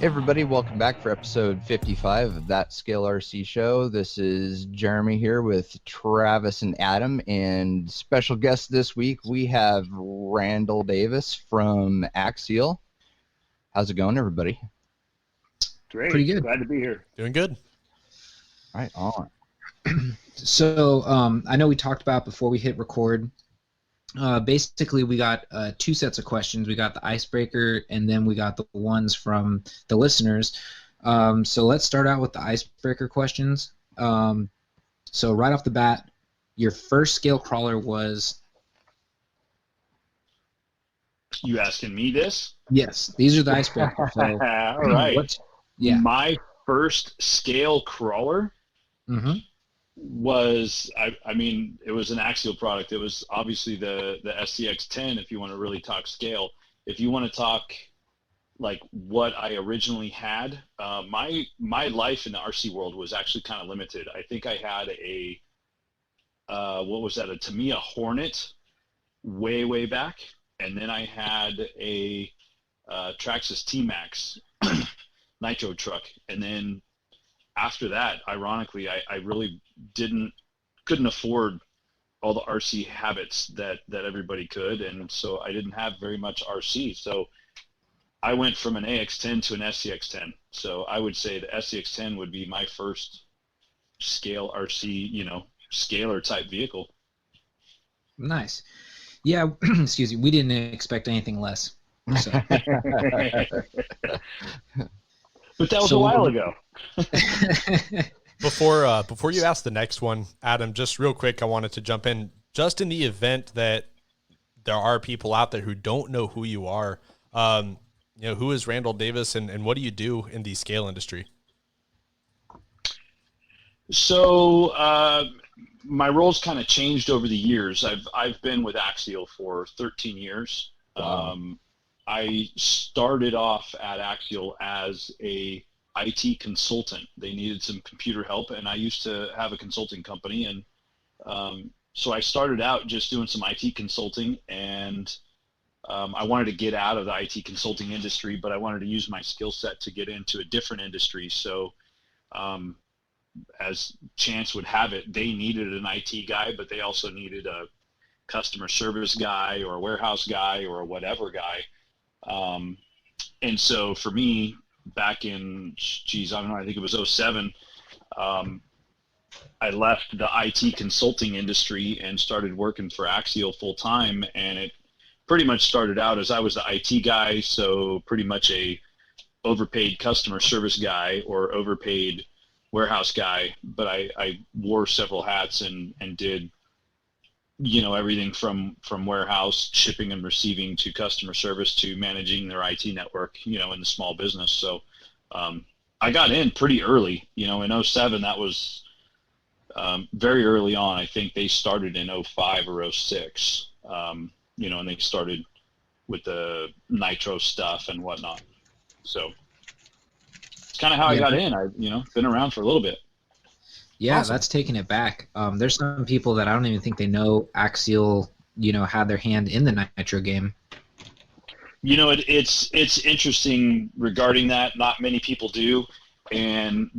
Hey everybody, welcome back for episode 55 of That Scale RC Show. This is Jeremy here with Travis and Adam, and special guest this week we have Randall Davis from Axial. How's it going, everybody? Great. Pretty good. Glad to be here. Doing good. Right on. So I know we talked about before we hit record. Basically, we got two sets of questions. We got the icebreaker, and then we got the ones from the listeners. So let's start out with the icebreaker questions. So right off the bat, your first scale crawler was? You asking me this? Yes, these are the icebreakers. So, all right. Yeah. My first scale crawler was, I mean, it was an Axial product. It was obviously the SCX-10 if you want to really talk scale. If you want to talk like what I originally had, my life in the RC world was actually kind of limited. I think I had a, what was that, a Tamiya Hornet way back. And then I had a Traxxas T-Max nitro truck. And then after that, ironically, I really couldn't afford all the RC habits that everybody could. And so I didn't have very much RC. So I went from an AX10 to an SCX10. So I would say the SCX10 would be my first scale RC, scalar type vehicle. Nice. Yeah, excuse me. We didn't expect anything less. So. But that was a while ago. Before you ask the next one, Adam, just real quick, I wanted to jump in. Just in the event that there are people out there who don't know who you are, who is Randall Davis and what do you do in the scale industry? So my roles kind of changed over the years. I've been with Axial for 13 years. Wow. I started off at Axial as a IT consultant. They needed some computer help, and I used to have a consulting company, and so I started out just doing some IT consulting, and I wanted to get out of the IT consulting industry, but I wanted to use my skill set to get into a different industry. So as chance would have it, they needed an IT guy, but they also needed a customer service guy or a warehouse guy or a whatever guy. And so for me, back in, I don't know, I think it was 2007, I left the IT consulting industry and started working for Axial full time. And it pretty much started out as I was the IT guy. So pretty much a overpaid customer service guy or overpaid warehouse guy. But I wore several hats and did, everything from warehouse shipping and receiving to customer service to managing their IT network, in the small business. So I got in pretty early, in 2007. That was very early on. I think they started in 2005 or 2006, and they started with the nitro stuff and whatnot. So it's kind of how I got in. I've, been around for a little bit. Yeah, Awesome. That's taking it back. There's some people that I don't even think they know Axial, had their hand in the nitro game. It's interesting regarding that. Not many people do. And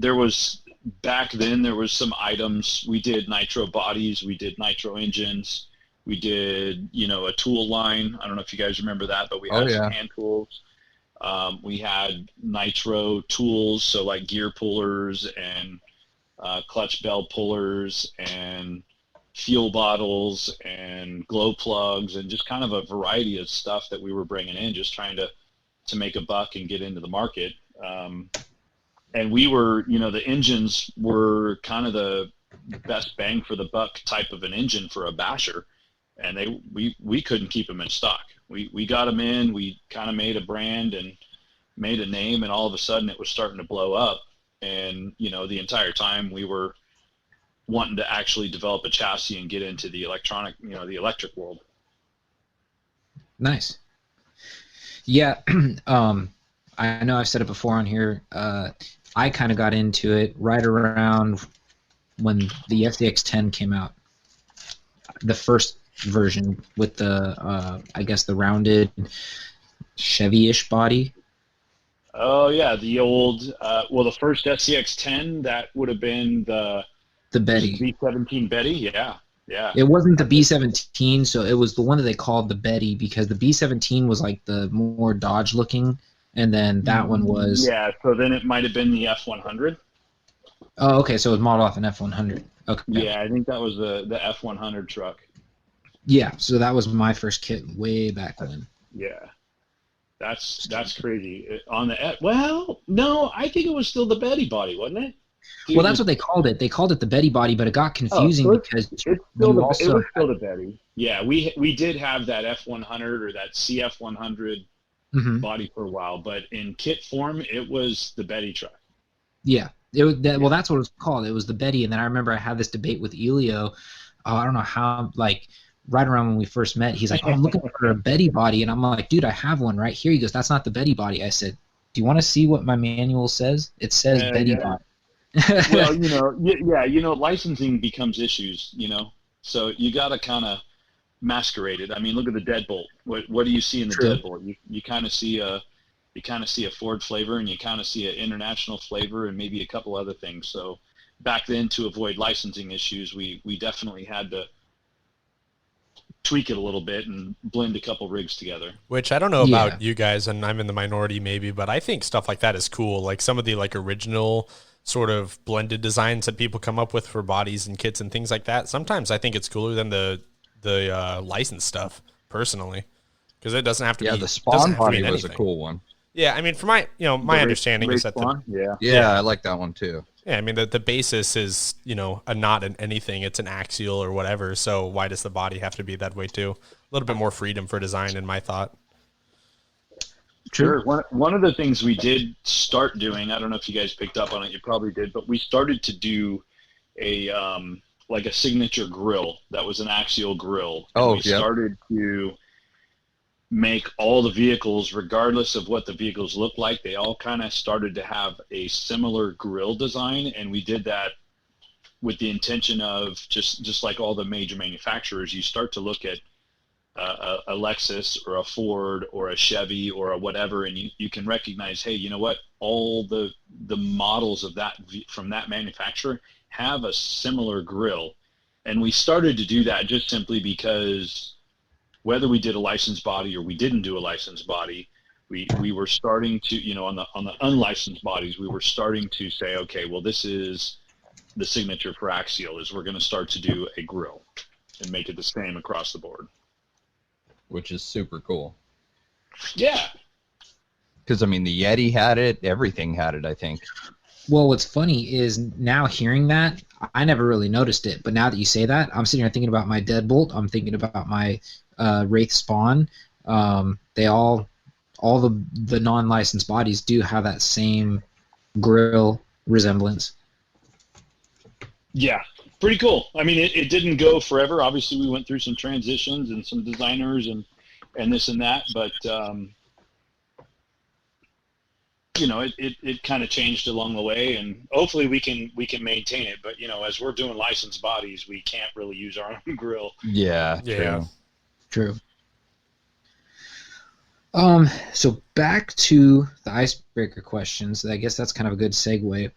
back then there was some items. We did nitro bodies. We did nitro engines. We did, a tool line. I don't know if you guys remember that, but we had some hand tools. We had nitro tools, so like gear pullers and clutch bell pullers and fuel bottles and glow plugs and just kind of a variety of stuff that we were bringing in, just trying to make a buck and get into the market. And we were, the engines were kind of the best bang for the buck type of an engine for a basher. And we couldn't keep them in stock. We got them in, we kind of made a brand and made a name, and all of a sudden it was starting to blow up. And, the entire time we were wanting to actually develop a chassis and get into the electronic, the electric world. Nice. Yeah. I know I've said it before on here. I kind of got into it right around when the SCX-10 came out. The first version with the, I guess the rounded Chevy-ish body. Oh yeah, the old the first SCX-10 that would have been the Betty. B-17 Betty. Yeah, yeah. It wasn't the B-17, so it was the one that they called the Betty because the B-17 was like the more Dodge looking, and then that one was. Yeah, so then it might have been the F-100. Oh, okay, so it was modeled off an F-100. Okay. Yeah, I think that was the F-100 truck. Yeah, so that was my first kit way back when. Yeah, that's crazy. On the no, I think it was still the Betty body, wasn't it? Well, that's what they called it. They called it the Betty body, but it got confusing because it was still the Betty. Yeah, we did have that F-100 or that CF-100 body for a while, but in kit form, it was the Betty truck. Yeah, well, that's what it was called. It was the Betty, and then I remember I had this debate with Elio. I don't know how, like, right around when we first met, he's like, "Oh, I'm looking for a Betty body," and I'm like, "Dude, I have one right here." He goes, "That's not the Betty body." I said, "Do you want to see what my manual says? It says Betty body." Well, licensing becomes issues, so you got to kind of masquerade it. I mean, look at the deadbolt. What do you see in the deadbolt? You kind of see a Ford flavor, and you kind of see an international flavor, and maybe a couple other things. So back then, to avoid licensing issues, we definitely had to tweak it a little bit and blend a couple rigs together. Which I don't know about you guys, and I'm in the minority maybe, but I think stuff like that is cool. Like some of the original sort of blended designs that people come up with for bodies and kits and things like that. Sometimes I think it's cooler than the licensed stuff, personally, because it doesn't have to be. Yeah, the Spawn body was a cool one. Yeah, I mean, for my understanding is that I like that one too. Yeah, I mean the basis is not an anything, it's an axial or whatever. So why does the body have to be that way too? A little bit more freedom for design, in my thought. Sure. One of the things we did start doing, I don't know if you guys picked up on it, you probably did, but we started to do a like a signature grill that was an axial grill. We started to make all the vehicles, regardless of what the vehicles look like, they all kind of started to have a similar grill design, and we did that with the intention of just like all the major manufacturers, you start to look at a Lexus or a Ford or a Chevy or a whatever, and you can recognize, hey, you know what? All the models of that from that manufacturer have a similar grill, and we started to do that just simply because whether we did a licensed body or we didn't do a licensed body, we were starting to, on the unlicensed bodies, we were starting to say, okay, well, this is the signature for Axial, is we're going to start to do a grill and make it the same across the board. Which is super cool. Yeah. Because, I mean, the Yeti had it. Everything had it, I think. Well, what's funny is now hearing that, I never really noticed it. But now that you say that, I'm sitting here thinking about my Deadbolt. I'm thinking about my Wraith Spawn. They all the non-licensed bodies do have that same grill resemblance. Yeah. Pretty cool. I mean, it didn't go forever. Obviously, we went through some transitions and some designers and this and that, but it kind of changed along the way, and hopefully we can maintain it. But as we're doing licensed bodies, we can't really use our own grill. Yeah. True. So back to the icebreaker questions. I guess that's kind of a good segue.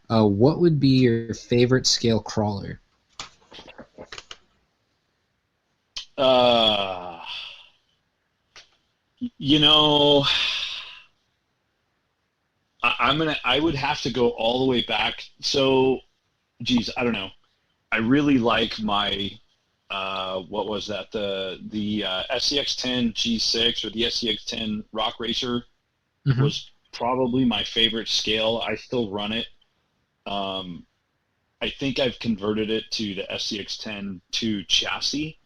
What would be your favorite scale crawler? I would have to go all the way back. So, geez, I don't know. I really like my what was that? The SCX-10 G6 or the SCX-10 Rock Racer was probably my favorite scale. I still run it. I think I've converted it to the SCX-10 2 chassis,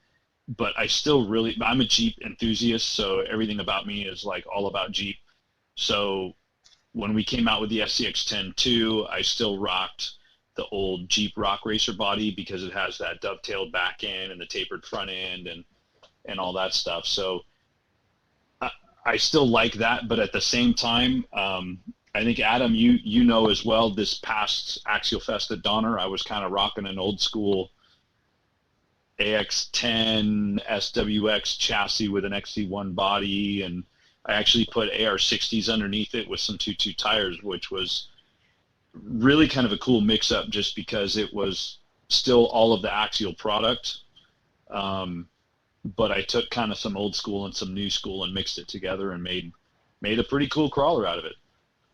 but I'm a Jeep enthusiast, so everything about me is like all about Jeep. So when we came out with the SCX-10 2, I still rocked the old Jeep Rock Racer body because it has that dovetailed back end and the tapered front end and all that stuff. So I still like that, but at the same time, I think, Adam, you know as well, this past Axial Fest at Donner, I was kind of rocking an old school AX10 SWX chassis with an XC1 body, and I actually put AR60s underneath it with some 2.2 tires, which was really kind of a cool mix-up just because it was still all of the Axial product. But I took kind of some old school and some new school and mixed it together and made a pretty cool crawler out of it.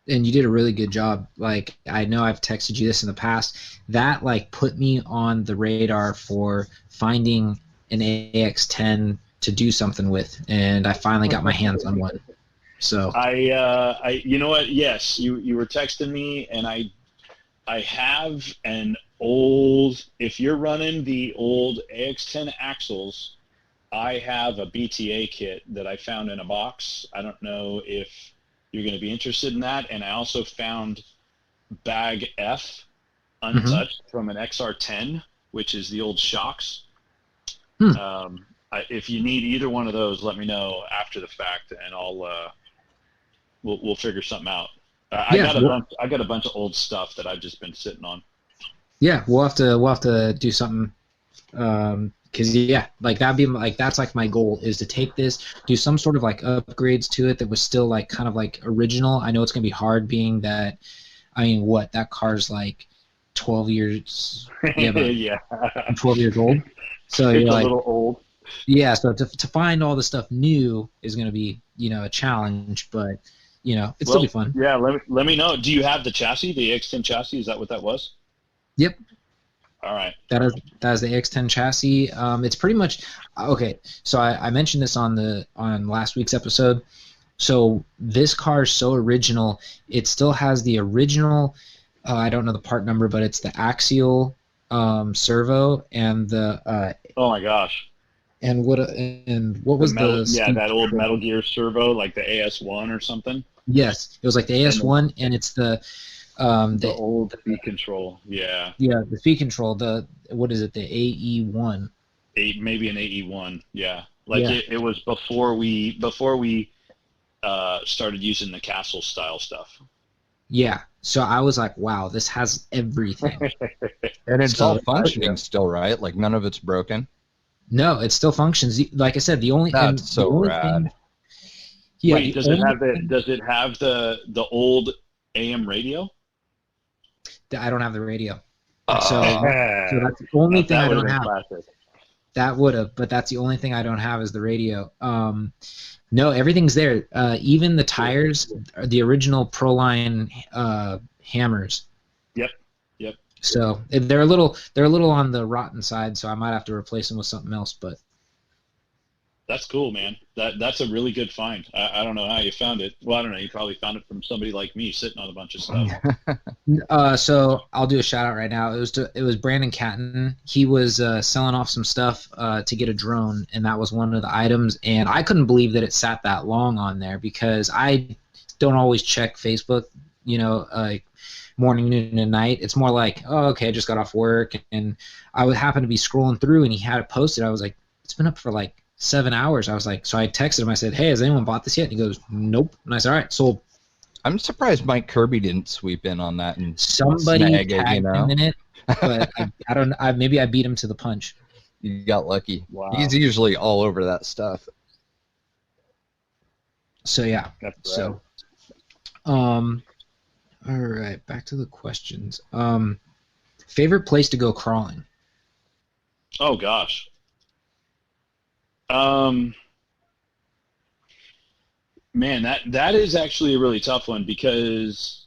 And you did a really good job. Like, I know I've texted you this in the past. That, like, put me on the radar for finding an AX10 to do something with, and I finally got my hands on one. So I you know what? Yes, you were texting me, and I have an old. If you're running the old AX10 axles, I have a BTA kit that I found in a box. I don't know if you're going to be interested in that. And I also found bag F untouched from an XR10, which is the old shocks. If you need either one of those, let me know after the fact, and I'll we'll figure something out. I got a bunch of old stuff that I've just been sitting on. Yeah, we'll have to do something. Because like that'd be like, that's like my goal, is to take this, do some sort of like upgrades to it that was still like kind of like original. I know it's gonna be hard, being that, I mean, what, that car's like 12 years. Yeah, 12 years old. So it's you're a like, little old. Yeah, so to find all the stuff new is gonna be, a challenge, but it'd still be fun. Yeah, let me know. Do you have the chassis, the AX10 chassis? Is that what that was? Yep. All right. That is the AX10 chassis. It's pretty much okay. So I mentioned this on last week's episode. So this car is so original. It still has the original. I don't know the part number, but it's the Axial servo and the. Oh my gosh. And what was that old Metal Gear servo, like the AS1 or something? Yes, it was like the AS1, and it's the old speed control. Yeah, the speed control. What is it? The AE1. Maybe an AE1. Yeah, it was before we started using the castle style stuff. Yeah, so I was like, wow, this has everything. And it's all functioning still, right? Like none of it's broken. No, it still functions. Like I said, the only that's so rad. Wait, does it have the old AM radio? I don't have the radio. So that's the only thing I don't have. Classic. That would have, but that's the only thing I don't have is the radio. No, everything's there. Even the tires, the original Proline hammers. Yep. So they're a little on the rotten side, so I might have to replace them with something else. But that's cool, man. That's a really good find. I don't know how you found it. Well, I don't know. You probably found it from somebody like me sitting on a bunch of stuff. So I'll do a shout out right now. It was Brandon Catton. He was selling off some stuff to get a drone, and that was one of the items. And I couldn't believe that it sat that long on there, because I don't always check Facebook. Morning, noon, and night. It's more like, oh, okay, I just got off work, and I would happen to be scrolling through, and he had it posted. I was like, it's been up for like 7 hours. I was like, so I texted him. I said, hey, has anyone bought this yet? And he goes, nope. And I said, all right, sold. I'm surprised Mike Kirby didn't sweep in on that and somebody tagged him in it, but I don't. Maybe I beat him to the punch. You got lucky. Wow. He's usually all over that stuff. So yeah. That's so, all right, back to the questions. Favorite place to go crawling? Oh gosh. Man, that is actually a really tough one, because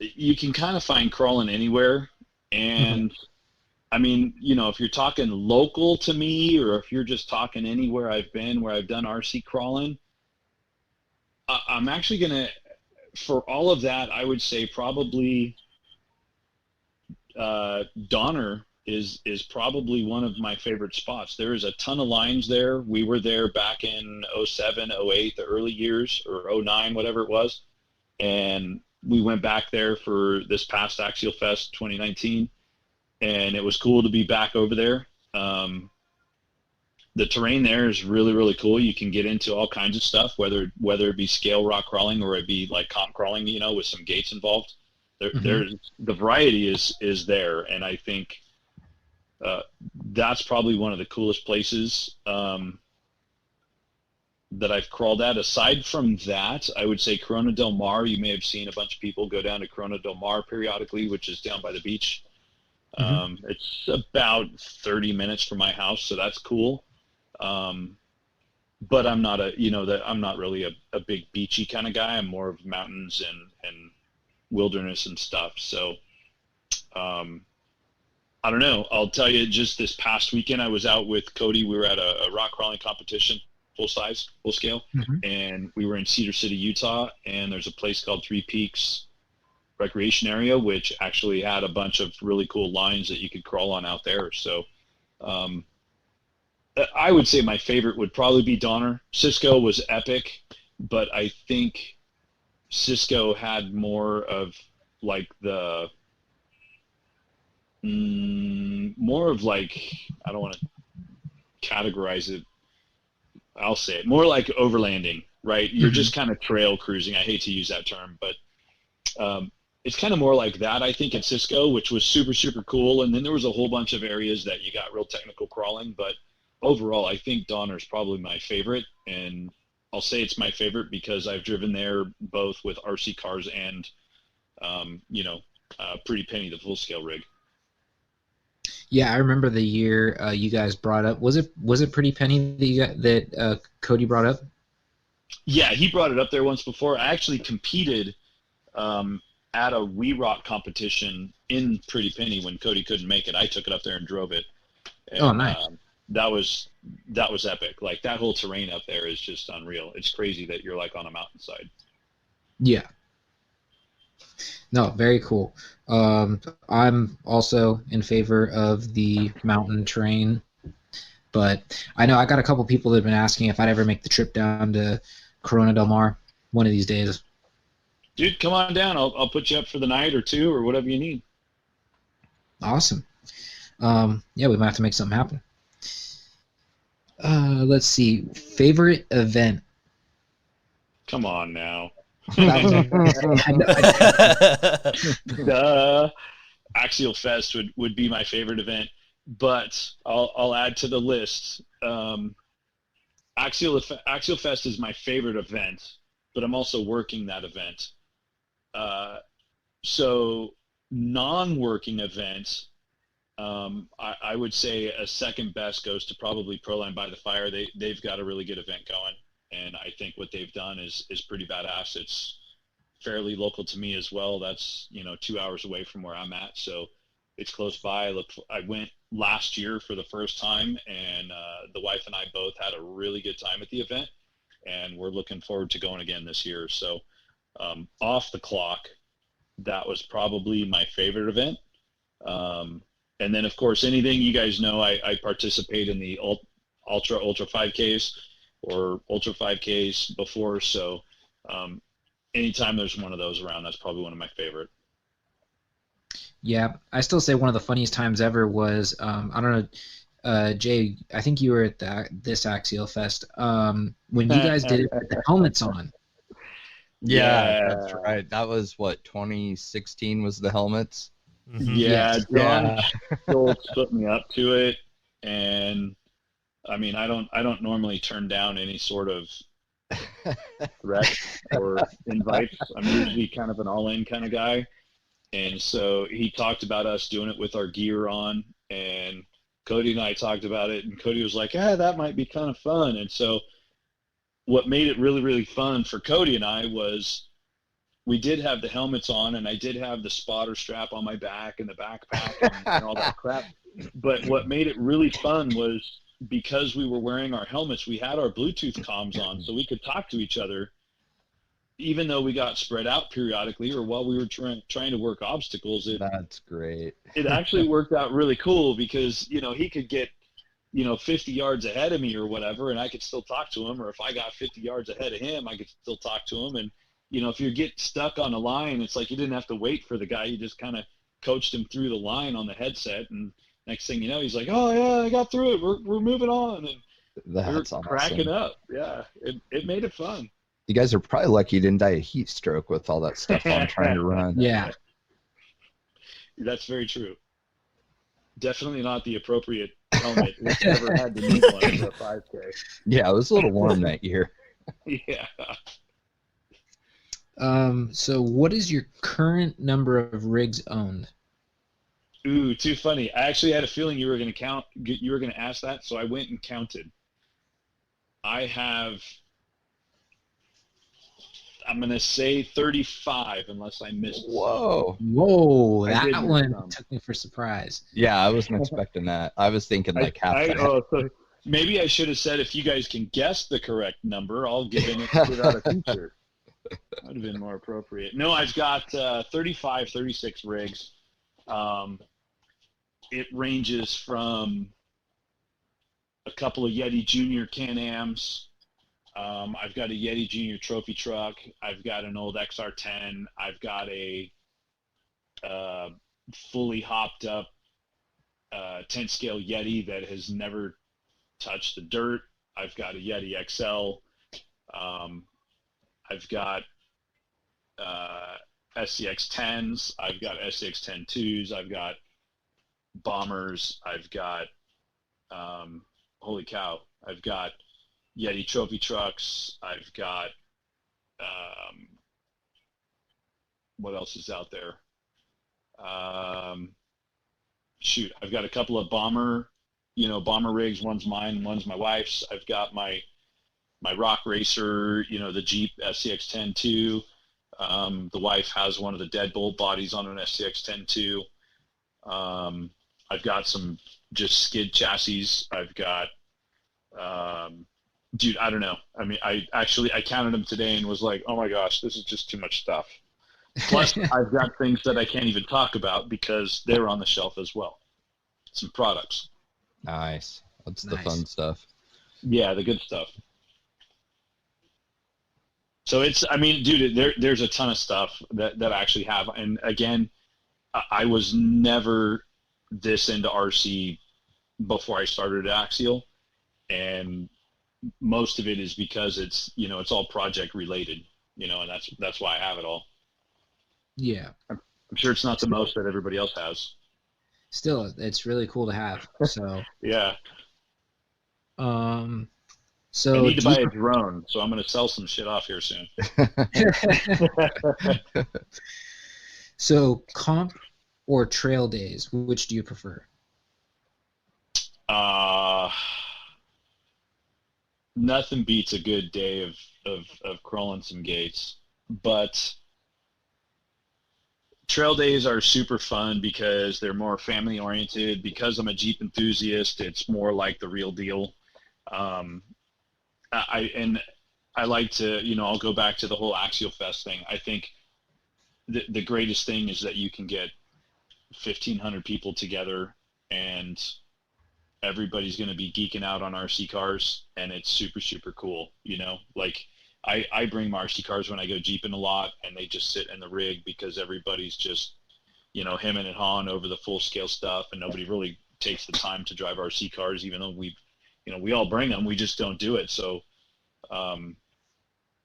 you can kind of find crawling anywhere. And I mean, if you're talking local to me, or if you're just talking anywhere I've been where I've done RC crawling, I'm actually going to, for all of that, I would say probably Donner is probably one of my favorite spots. There is a ton of lines there. We were there back in 07, 08, the early years, or 09, whatever it was. And we went back there for this past Axial Fest 2019, and it was cool to be back over there. The terrain there is really, really cool. You can get into all kinds of stuff, whether it be scale rock crawling or it be like comp crawling, with some gates involved. There's the variety is there, and I think that's probably one of the coolest places. that I've crawled at. Aside from that, I would say Corona del Mar. You may have seen a bunch of people go down to Corona del Mar periodically, which is down by the beach. It's about 30 minutes from my house, so that's cool. But I'm not I'm not really a big beachy kind of guy. I'm more of mountains and wilderness and stuff. So, I don't know. I'll tell you, just this past weekend, I was out with Cody. We were at a rock crawling competition, full scale, and we were in Cedar City, Utah, and there's a place called Three Peaks Recreation Area, which actually had a bunch of really cool lines that you could crawl on out there. So, I would say my favorite would probably be Donner. Cisco was epic, but I think Cisco had more of like I don't want to categorize it. I'll say it more like overlanding, right? You're just kind of trail cruising. I hate to use that term, but it's kind of more like that, I think, at Cisco, which was super, super cool. And then there was a whole bunch of areas that you got real technical crawling, but overall, I think Donner is probably my favorite, and I'll say it's my favorite because I've driven there both with RC cars and, Pretty Penny, the full-scale rig. Yeah, I remember the year you guys brought up. Was it Pretty Penny that Cody brought up? Yeah, he brought it up there once before. I actually competed at a We Rock competition in Pretty Penny when Cody couldn't make it. I took it up there and drove it. And, nice. That was epic. Like, that whole terrain up there is just unreal. It's crazy that you're like on a mountainside. Yeah. No, very cool. I'm also in favor of the mountain terrain, but I know I got a couple people that have been asking if I'd ever make the trip down to Corona del Mar one of these days. Dude, come on down. I'll put you up for the night or two or whatever you need. Awesome. Yeah, we might have to make something happen. Let's see. Favorite event? Come on now. Axial Fest would be my favorite event, but I'll add to the list. Axial Fest is my favorite event, but I'm also working that event. So non-working events, I would say a second best goes to probably Proline by the Fire. They've got a really good event going, and I think what they've done is pretty badass. It's fairly local to me as well. That's 2 hours away from where I'm at, so it's close by. I went last year for the first time, and the wife and I both had a really good time at the event, and we're looking forward to going again this year. So off the clock, that was probably my favorite event. And then, of course, anything you guys know, I participate in the ultra 5Ks or ultra 5Ks before. So anytime there's one of those around, that's probably one of my favorite. Yeah, I still say one of the funniest times ever was, I don't know, Jay, I think you were at this Axial Fest, when you guys did it with the helmets on. Yeah, that's right. That was what, 2016 was the helmets? Yeah, John Schultz put me up to it, and I mean, I don't normally turn down any sort of threat or invites. I'm usually kind of an all-in kind of guy, and so he talked about us doing it with our gear on, and Cody and I talked about it, and Cody was like, that might be kind of fun. And so what made it really, really fun for Cody and I was we did have the helmets on, and I did have the spotter strap on my back and the backpack and all that crap. But what made it really fun was because we were wearing our helmets, we had our Bluetooth comms on, so we could talk to each other, even though we got spread out periodically or while we were trying to work obstacles. That's great. It actually worked out really cool because, he could get, 50 yards ahead of me or whatever, and I could still talk to him. Or if I got 50 yards ahead of him, I could still talk to him. And if you get stuck on a line, it's like you didn't have to wait for the guy. You just kind of coached him through the line on the headset, and next thing you know, he's like, "Oh yeah, I got through it. We're moving on." And That's we're awesome. cracking up. Yeah, it made it fun. You guys are probably lucky you didn't die of heat stroke with all that stuff on trying to run. Yeah, that's very true. Definitely not the appropriate helmet. We've never had to need one for a 5K. Yeah, it was a little warm that year. Yeah. So what is your current number of rigs owned? Ooh, too funny. I actually had a feeling you were going to you were going to ask that, so I went and counted. I have, I'm going to say 35 unless I missed some. Whoa. Whoa, I did that miss one some. took me for surprise. Yeah, I wasn't expecting that. I was thinking like half that. So maybe I should have said if you guys can guess the correct number, I'll give out a feature. That would have been more appropriate. No, I've got 35, 36 rigs. It ranges from a couple of Yeti Junior Can-Ams. I've got a Yeti Junior trophy truck. I've got an old XR10. I've got a fully hopped up 10 scale Yeti that has never touched the dirt. I've got a Yeti XL. I've got SCX 10s. I've got SCX 10 2s. I've got bombers. I've got holy cow, I've got Yeti trophy trucks. I've got what else is out there? Shoot, I've got a couple of bomber rigs. One's mine, one's my wife's. I've got my rock racer, the Jeep SCX 10 2. The wife has one of the deadbolt bodies on an SCX 10 2. I've got some just skid chassis. I've got, dude, I don't know. I mean, I counted them today and was like, oh my gosh, this is just too much stuff. Plus, I've got things that I can't even talk about because they're on the shelf as well. Some products. Nice. That's the fun stuff. Yeah, the good stuff. So dude, there's a ton of stuff that I actually have. And again, I was never this into RC before I started at Axial. And most of it is because it's all project related, and that's why I have it all. Yeah. I'm sure it's not the most that everybody else has. Still, it's really cool to have. So yeah. So I need to buy a drone, so I'm going to sell some shit off here soon. So comp or trail days, which do you prefer? Nothing beats a good day of crawling some gates, but trail days are super fun because they're more family oriented. Because I'm a Jeep enthusiast, it's more like the real deal. I like to, I'll go back to the whole Axial Fest thing. I think the greatest thing is that you can get 1,500 people together and everybody's going to be geeking out on RC cars, and it's super, super cool. Like I bring my RC cars when I go Jeeping a lot, and they just sit in the rig because everybody's just, hemming and hawing over the full scale stuff, and nobody really takes the time to drive RC cars, even though we all bring them, we just don't do it. So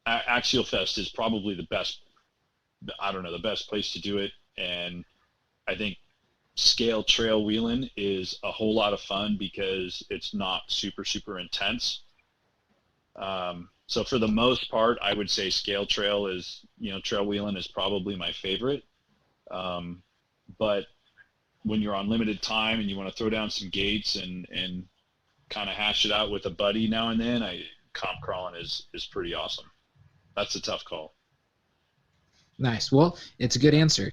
Axial Fest is probably the best place to do it. And I think scale trail wheeling is a whole lot of fun because it's not super, super intense. So for the most part, I would say scale trail is, trail wheeling is probably my favorite. But when you're on limited time and you want to throw down some gates and kind of hash it out with a buddy now and then, comp crawling is pretty awesome. That's a tough call. Nice. Well, it's a good answer.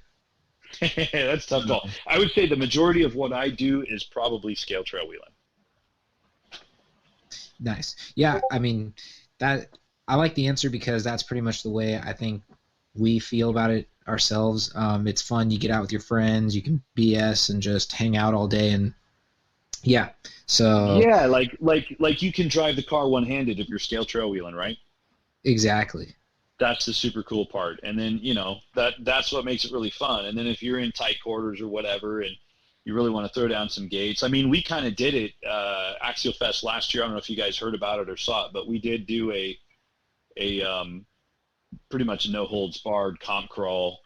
That's a tough call. I would say the majority of what I do is probably scale trail wheeling. Nice. Yeah, I mean, that I like the answer because that's pretty much the way I think we feel about it ourselves. It's fun. You get out with your friends, you can BS and just hang out all day, and yeah. So yeah, like you can drive the car one-handed if you're scale trail wheeling, right? Exactly. That's the super cool part. And then, that's what makes it really fun. And then if you're in tight quarters or whatever and you really want to throw down some gates, I mean, we kind of did it Axial Fest last year. I don't know if you guys heard about it or saw it, but we did do a pretty much a no holds barred comp crawl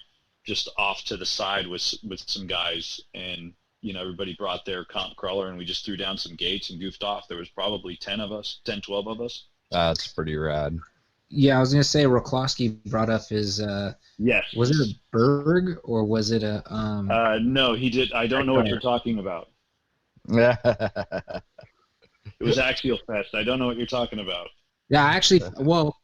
just off to the side with some guys, and everybody brought their comp crawler and we just threw down some gates and goofed off. There was probably 10, 12 of us. That's pretty rad. Yeah, I was gonna say Roklowski brought up his. Yes. Was it a Berg or was it a No, he did. I don't know what you're talking about. It was Axial Fest. I don't know what you're talking about. Yeah, actually, well,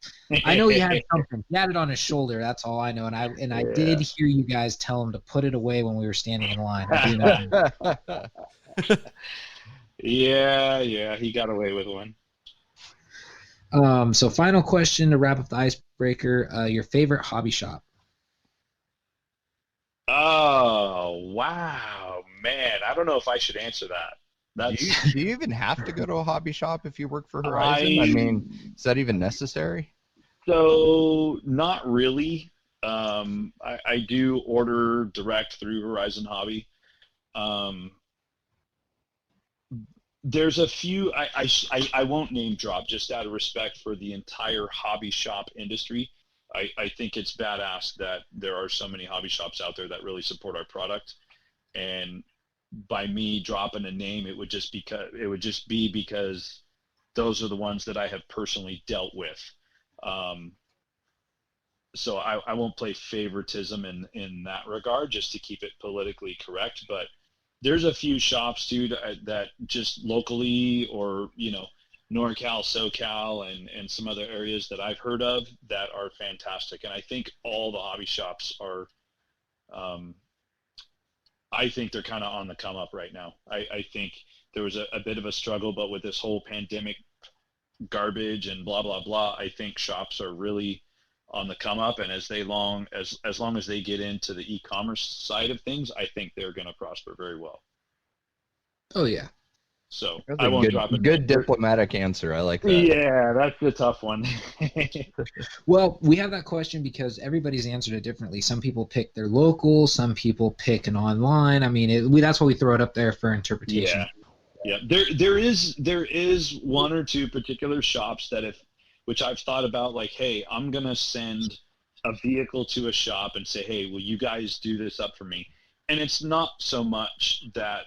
I know he had something. He had it on his shoulder. That's all I know. And I did hear you guys tell him to put it away when we were standing in line. I do know. Yeah, he got away with one. So final question to wrap up the icebreaker. Your favorite hobby shop? Oh, wow, man. I don't know if I should answer that. Do you even have to go to a hobby shop if you work for Horizon? I mean, is that even necessary? So, not really. I do order direct through Horizon Hobby. There's a few, I won't name drop just out of respect for the entire hobby shop industry. I think it's badass that there are so many hobby shops out there that really support our product. And by me dropping a name, it would just be because those are the ones that I have personally dealt with. So I won't play favoritism in that regard, just to keep it politically correct. But there's a few shops, dude, that just locally or, NorCal, SoCal, and some other areas that I've heard of that are fantastic. And I think all the hobby shops are, I think they're kind of on the come up right now. I think there was a bit of a struggle, but with this whole pandemic garbage and blah, blah, blah, I think shops are really on the come up. And as long as they get into the e-commerce side of things, I think they're going to prosper very well. Oh, yeah. So That's I won't drop a good diplomatic answer. I like that. Yeah, that's the tough one. Well, we have that question because everybody's answered it differently. Some people pick their local, some people pick an online. I mean, that's why we throw it up there for interpretation. Yeah. There is one or two particular shops that which I've thought about, like, hey, I'm gonna send a vehicle to a shop and say, hey, will you guys do this up for me? And it's not so much that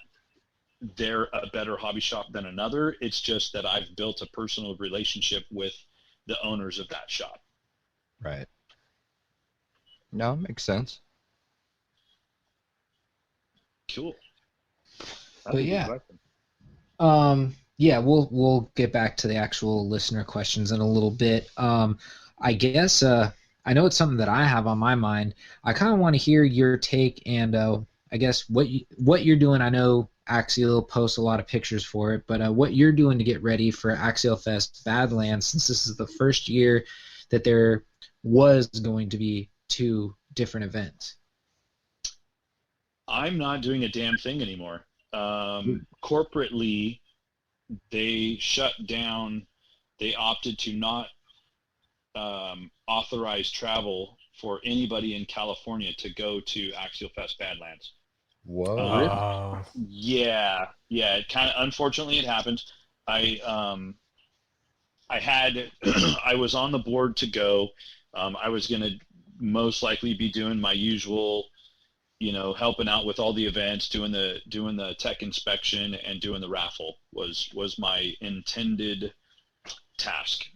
they're a better hobby shop than another. It's just that I've built a personal relationship with the owners of that shop. Right. No, makes sense. Cool. But yeah. We'll get back to the actual listener questions in a little bit. I guess I know it's something that I have on my mind. I kind of want to hear your take and I guess what you're doing. I know Axial posts a lot of pictures for it, but what you're doing to get ready for Axial Fest Badlands, since this is the first year that there was going to be 2 different events. I'm not doing a damn thing anymore. Corporately, they shut down. They opted to not authorize travel for anybody in California to go to Axial Fest Badlands. Whoa. Yeah. It kind of, unfortunately, it happened. I was on the board to go. I was going to most likely be doing my usual, helping out with all the events, doing the tech inspection and doing the raffle was my intended task,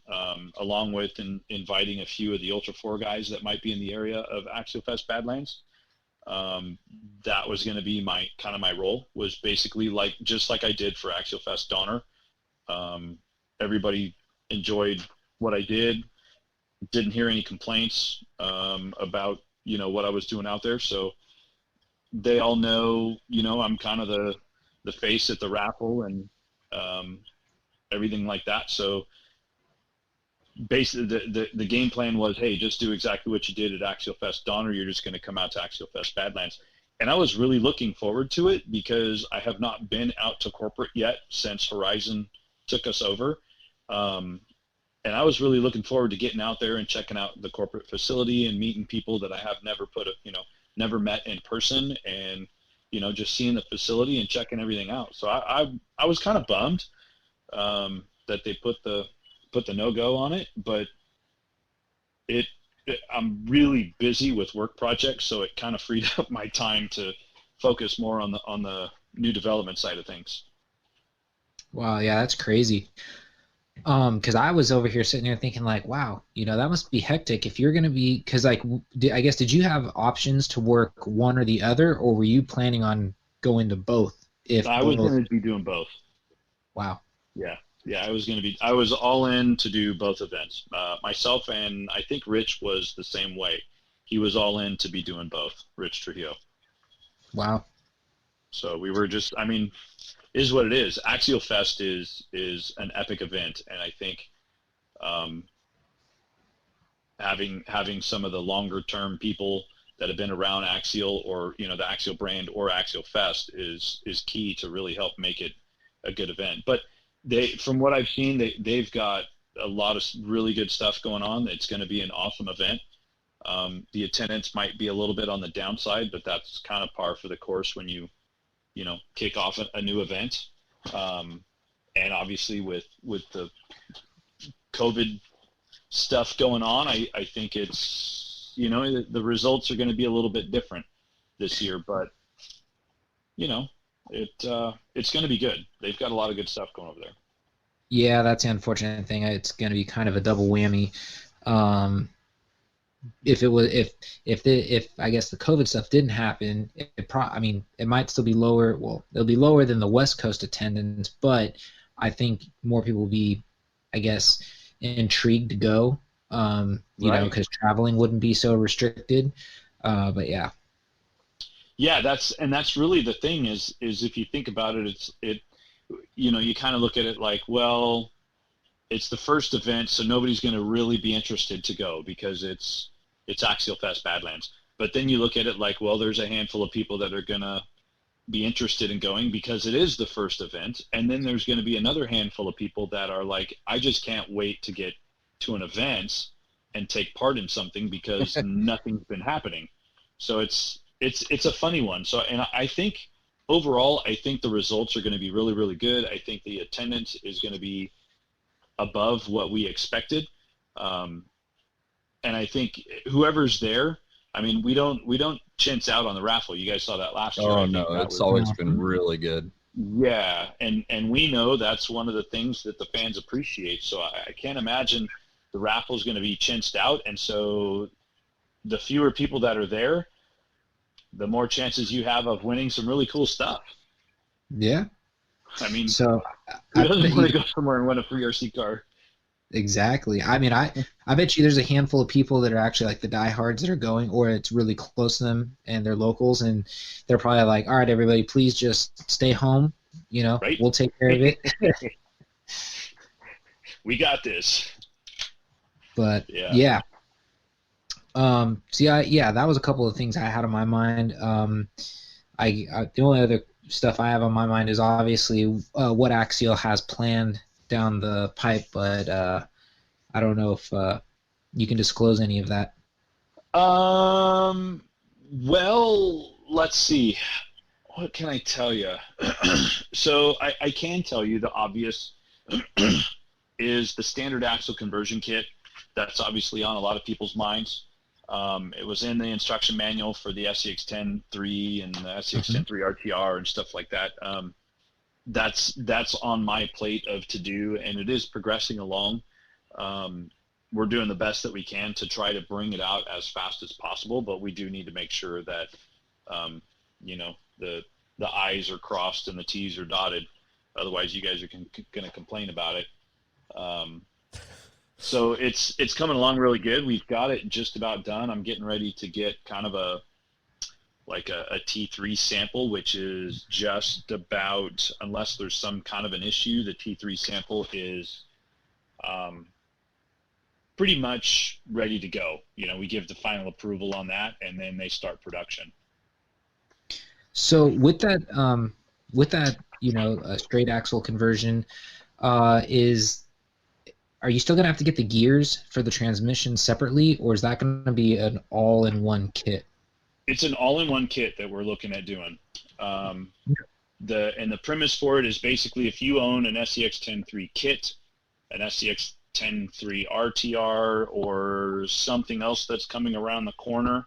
along with inviting a few of the Ultra 4 guys that might be in the area of Axial Fest Badlands. That was going to be my role, was basically just like I did for Axial Fest Donner. Everybody enjoyed what I did. Didn't hear any complaints about what I was doing out there. So they all know I'm kind of the face at the raffle and everything like that. So basically the game plan was, hey, just do exactly what you did at Axial Fest Donner. You're just going to come out to Axial Fest Badlands. And I was really looking forward to it because I have not been out to corporate yet since Horizon took us over. And I was really looking forward to getting out there and checking out the corporate facility and meeting people that I have never met in person, and just seeing the facility and checking everything out. So I was kind of bummed that they put the no-go on it, but I'm really busy with work projects, so it kind of freed up my time to focus more on the new development side of things. Wow, yeah, that's crazy. Because I was over here sitting there thinking like, wow, that must be hectic if you're going to be, because like, I guess, did you have options to work one or the other, or were you planning on going to both? If I was both, going to be doing both. wow. Yeah. Yeah, I was all in to do both events. Myself and I think Rich was the same way. He was all in to be doing both, Rich Trujillo. Wow. So we were just, I mean, is what it is. Axial Fest is an epic event, and I think um, having some of the longer term people that have been around Axial, or the Axial brand or Axial Fest is key to really help make it a good event. But from what I've seen, they've got a lot of really good stuff going on. It's going to be an awesome event. The attendance might be a little bit on the downside, but that's kind of par for the course when you kick off a new event. And obviously with the COVID stuff going on, I think it's, the results are going to be a little bit different this year, but it's going to be good. They've got a lot of good stuff going over there. Yeah, that's the unfortunate thing. It's going to be kind of a double whammy. If it was, if I guess the COVID stuff didn't happen, it might still be lower. Well, it'll be lower than the West Coast attendance, but I think more people will be, I guess, intrigued to go. Right. Because traveling wouldn't be so restricted. But yeah. Yeah, that's really the thing is if you think about it, you kind of look at it like, well, it's the first event, so nobody's going to really be interested to go because it's Axial Fest Badlands. But then you look at it like, well, there's a handful of people that are going to be interested in going because it is the first event. And then there's going to be another handful of people that are like, I just can't wait to get to an event and take part in something because nothing's been happening. So it's a funny one. So, and I think overall, I think the results are going to be really, really good. I think the attendance is going to be above what we expected. And I think whoever's there, I mean, we don't chintz out on the raffle. You guys saw that last year. Oh no, it's always been really good. Yeah, and we know that's one of the things that the fans appreciate. So I can't imagine the raffle is going to be chinched out. And so the fewer people that are there, the more chances you have of winning some really cool stuff. Yeah. I mean, so who doesn't want to go somewhere and win a free RC car? Exactly. I mean, I bet you there's a handful of people that are actually like the diehards that are going, or it's really close to them and they're locals, and they're probably like, all right, everybody, please just stay home. Right? We'll take care of it. We got this. But yeah. That was a couple of things I had on my mind. The only other stuff I have on my mind is obviously what Axial has planned down the pipe, but I don't know if you can disclose any of that. Well, let's see. What can I tell you? So I can tell you the obvious is the standard axle conversion kit. That's obviously on a lot of people's minds. It was in the instruction manual for the SCX-10.3 and the SCX-10.3 RTR and stuff like that. That's on my plate of to do, and it is progressing along. We're doing the best that we can to try to bring it out as fast as possible, but we do need to make sure that the I's are crossed and the T's are dotted. Otherwise, you guys are going to complain about it. So it's coming along really good. We've got it just about done. I'm getting ready to get kind of a T3 sample, which is just about, unless there's some kind of an issue, the T3 sample is pretty much ready to go. We give the final approval on that, and then they start production. So with that, straight axle conversion, are you still gonna have to get the gears for the transmission separately, or is that gonna be an all-in-one kit? It's an all-in-one kit that we're looking at doing. The premise for it is basically if you own an SCX-10.3 kit, an SCX-10.3 RTR, or something else that's coming around the corner,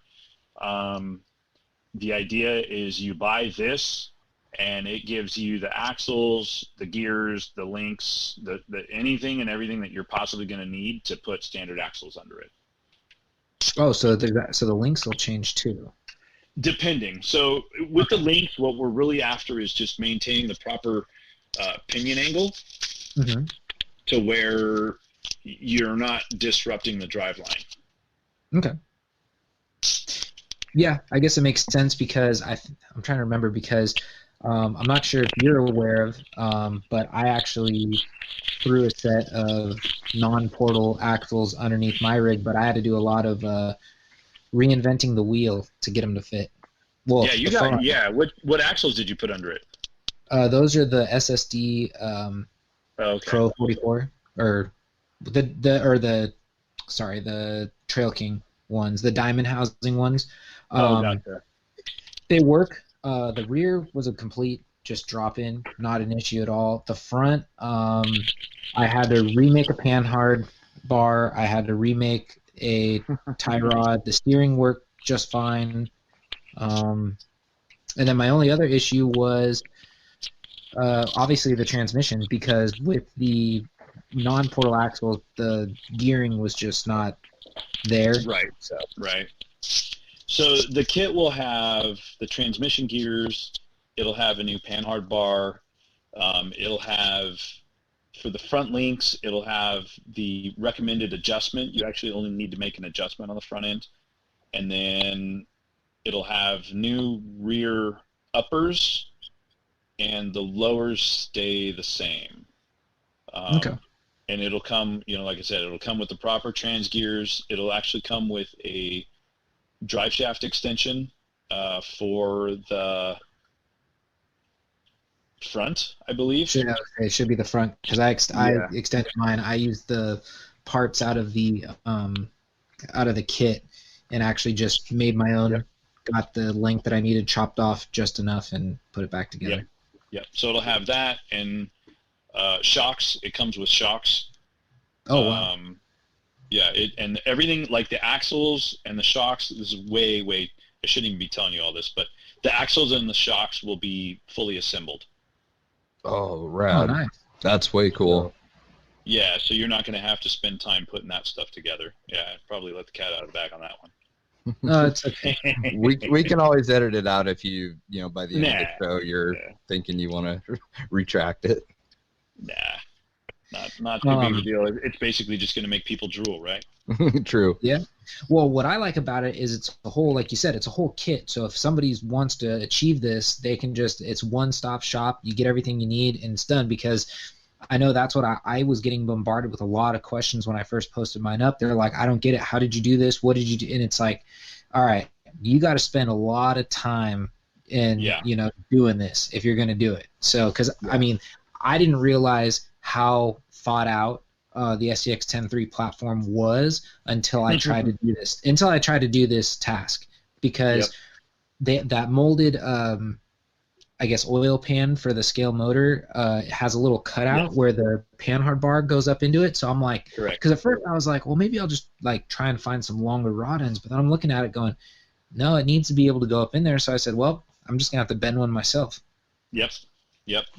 the idea is you buy this, and it gives you the axles, the gears, the links, the anything and everything that you're possibly going to need to put standard axles under it. Oh, so the links will change too. Depending. So with the links, what we're really after is just maintaining the proper pinion angle to where you're not disrupting the drive line. Okay. Yeah, I guess it makes sense because I'm trying to remember because I'm not sure if you're aware of, but I actually threw a set of non-portal axles underneath my rig, but I had to do a lot of reinventing the wheel to get them to fit. Well, yeah, you got front. Yeah. What axles did you put under it? Those are the SSD Pro 44 or the Trail King ones, the diamond housing ones. Gotcha. They work. The rear was a complete just drop in, not an issue at all. The front, I had to remake a panhard bar. I had to remake a tie rod. The steering worked just fine. And then my only other issue was obviously the transmission, because with the non-portal axles, the gearing was just not there. Right. Right. So the kit will have the transmission gears. It'll have a new panhard bar. It'll have, for the front links, it'll have the recommended adjustment. You actually only need to make an adjustment on the front end. And then it'll have new rear uppers, and the lowers stay the same. Okay. And it'll come, like I said, it'll come with the proper trans gears. It'll actually come with a drive shaft extension for the front, I believe. It should be the front, because I extended mine. I used the parts out of the kit and actually just made my own. Yep. Got the length that I needed chopped off just enough and put it back together. Yep. So it'll have that and shocks. It comes with shocks. Oh wow. Yeah, and everything, like the axles and the shocks, this is way, I shouldn't even be telling you all this, but the axles and the shocks will be fully assembled. Oh, rad. Oh, nice. That's way cool. Yeah, so you're not going to have to spend time putting that stuff together. Yeah, I'd probably let the cat out of the bag on that one. No, it's okay. we can always edit it out if you by the end of the show you're thinking you want to retract it. Nah. Not too big of a deal. It's basically just going to make people drool, right? True. Yeah. Well, what I like about it is it's a whole, like you said, it's a whole kit. So if somebody wants to achieve this, they can it's one-stop shop. You get everything you need and it's done, because I know that's what I was getting bombarded with a lot of questions when I first posted mine up. They're like, I don't get it. How did you do this? What did you do? And it's like, all right, you got to spend a lot of time in, doing this if you're going to do it. So, because, I mean, I didn't realize how thought out the SCX 10.3 platform was until I tried to do this. Until I tried to do this task, because that molded, I guess, oil pan for the scale motor has a little cutout where the panhard bar goes up into it. So I'm like, because at first I was like, well, maybe I'll just like try and find some longer rod ends. But then I'm looking at it going, no, it needs to be able to go up in there. So I said, well, I'm just gonna have to bend one myself. Yep.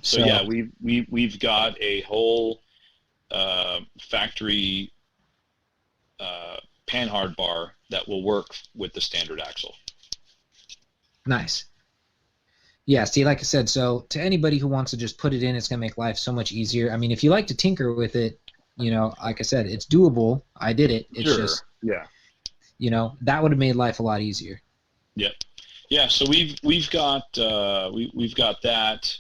So yeah, we've got a whole factory panhard bar that will work with the standard axle. Nice. Yeah, see, like I said, so to anybody who wants to just put it in, it's going to make life so much easier. I mean, if you like to tinker with it, like I said, it's doable. I did it. It's just, that would have made life a lot easier. Yep. Yeah, so we've got we've got that.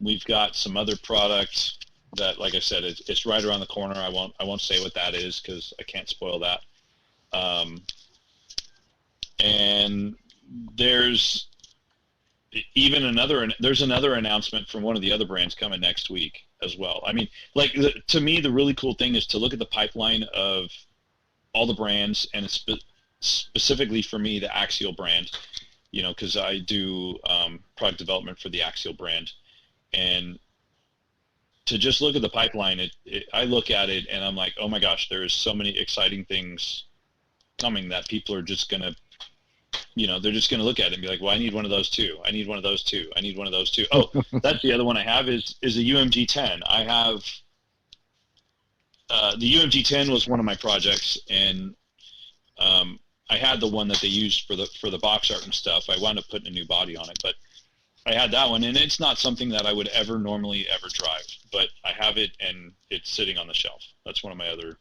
We've got some other products that, like I said, it's right around the corner. I won't say what that is because I can't spoil that. And there's another announcement from one of the other brands coming next week as well. I mean, to me, the really cool thing is to look at the pipeline of all the brands, and specifically for me, the Axial brand, because I do product development for the Axial brand. And to just look at the pipeline, I look at it and I'm like, oh my gosh, there's so many exciting things coming that people are just going to they're just going to look at it and be like, well, I need one of those too. I need one of those too. I need one of those too. Oh, that's the other one I have is a UMG 10. I have the UMG 10 was one of my projects, and I had the one that they used for the box art and stuff. I wound up putting a new body on it, but I had that one, and it's not something that I would normally ever drive, but I have it, and it's sitting on the shelf. That's one of my other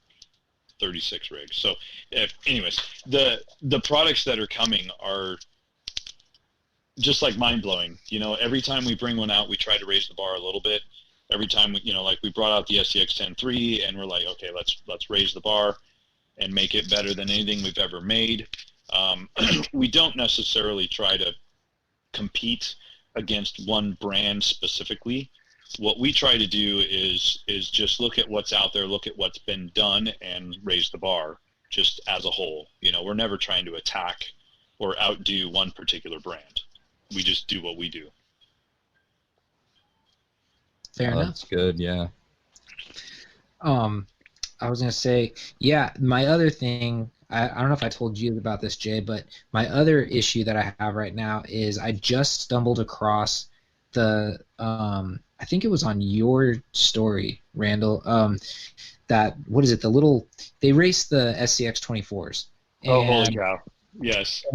36 rigs. So anyways, the products that are coming are just like mind-blowing. Every time we bring one out, we try to raise the bar a little bit. Every time like we brought out the SCX 10-3, and we're like, okay, let's raise the bar and make it better than anything we've ever made. We don't necessarily try to compete against one brand specifically. What we try to do is just look at what's out there, look at what's been done, and raise the bar just as a whole. We're never trying to attack or outdo one particular brand. We just do what we do. Fair enough. That's good, yeah. I was going to say, yeah, my other thing, I don't know if I told you about this, Jay, but my other issue that I have right now is I just stumbled across the, I think it was on your story, Randall, that, what is it, they raced the SCX 24s. Oh, holy cow. Yes.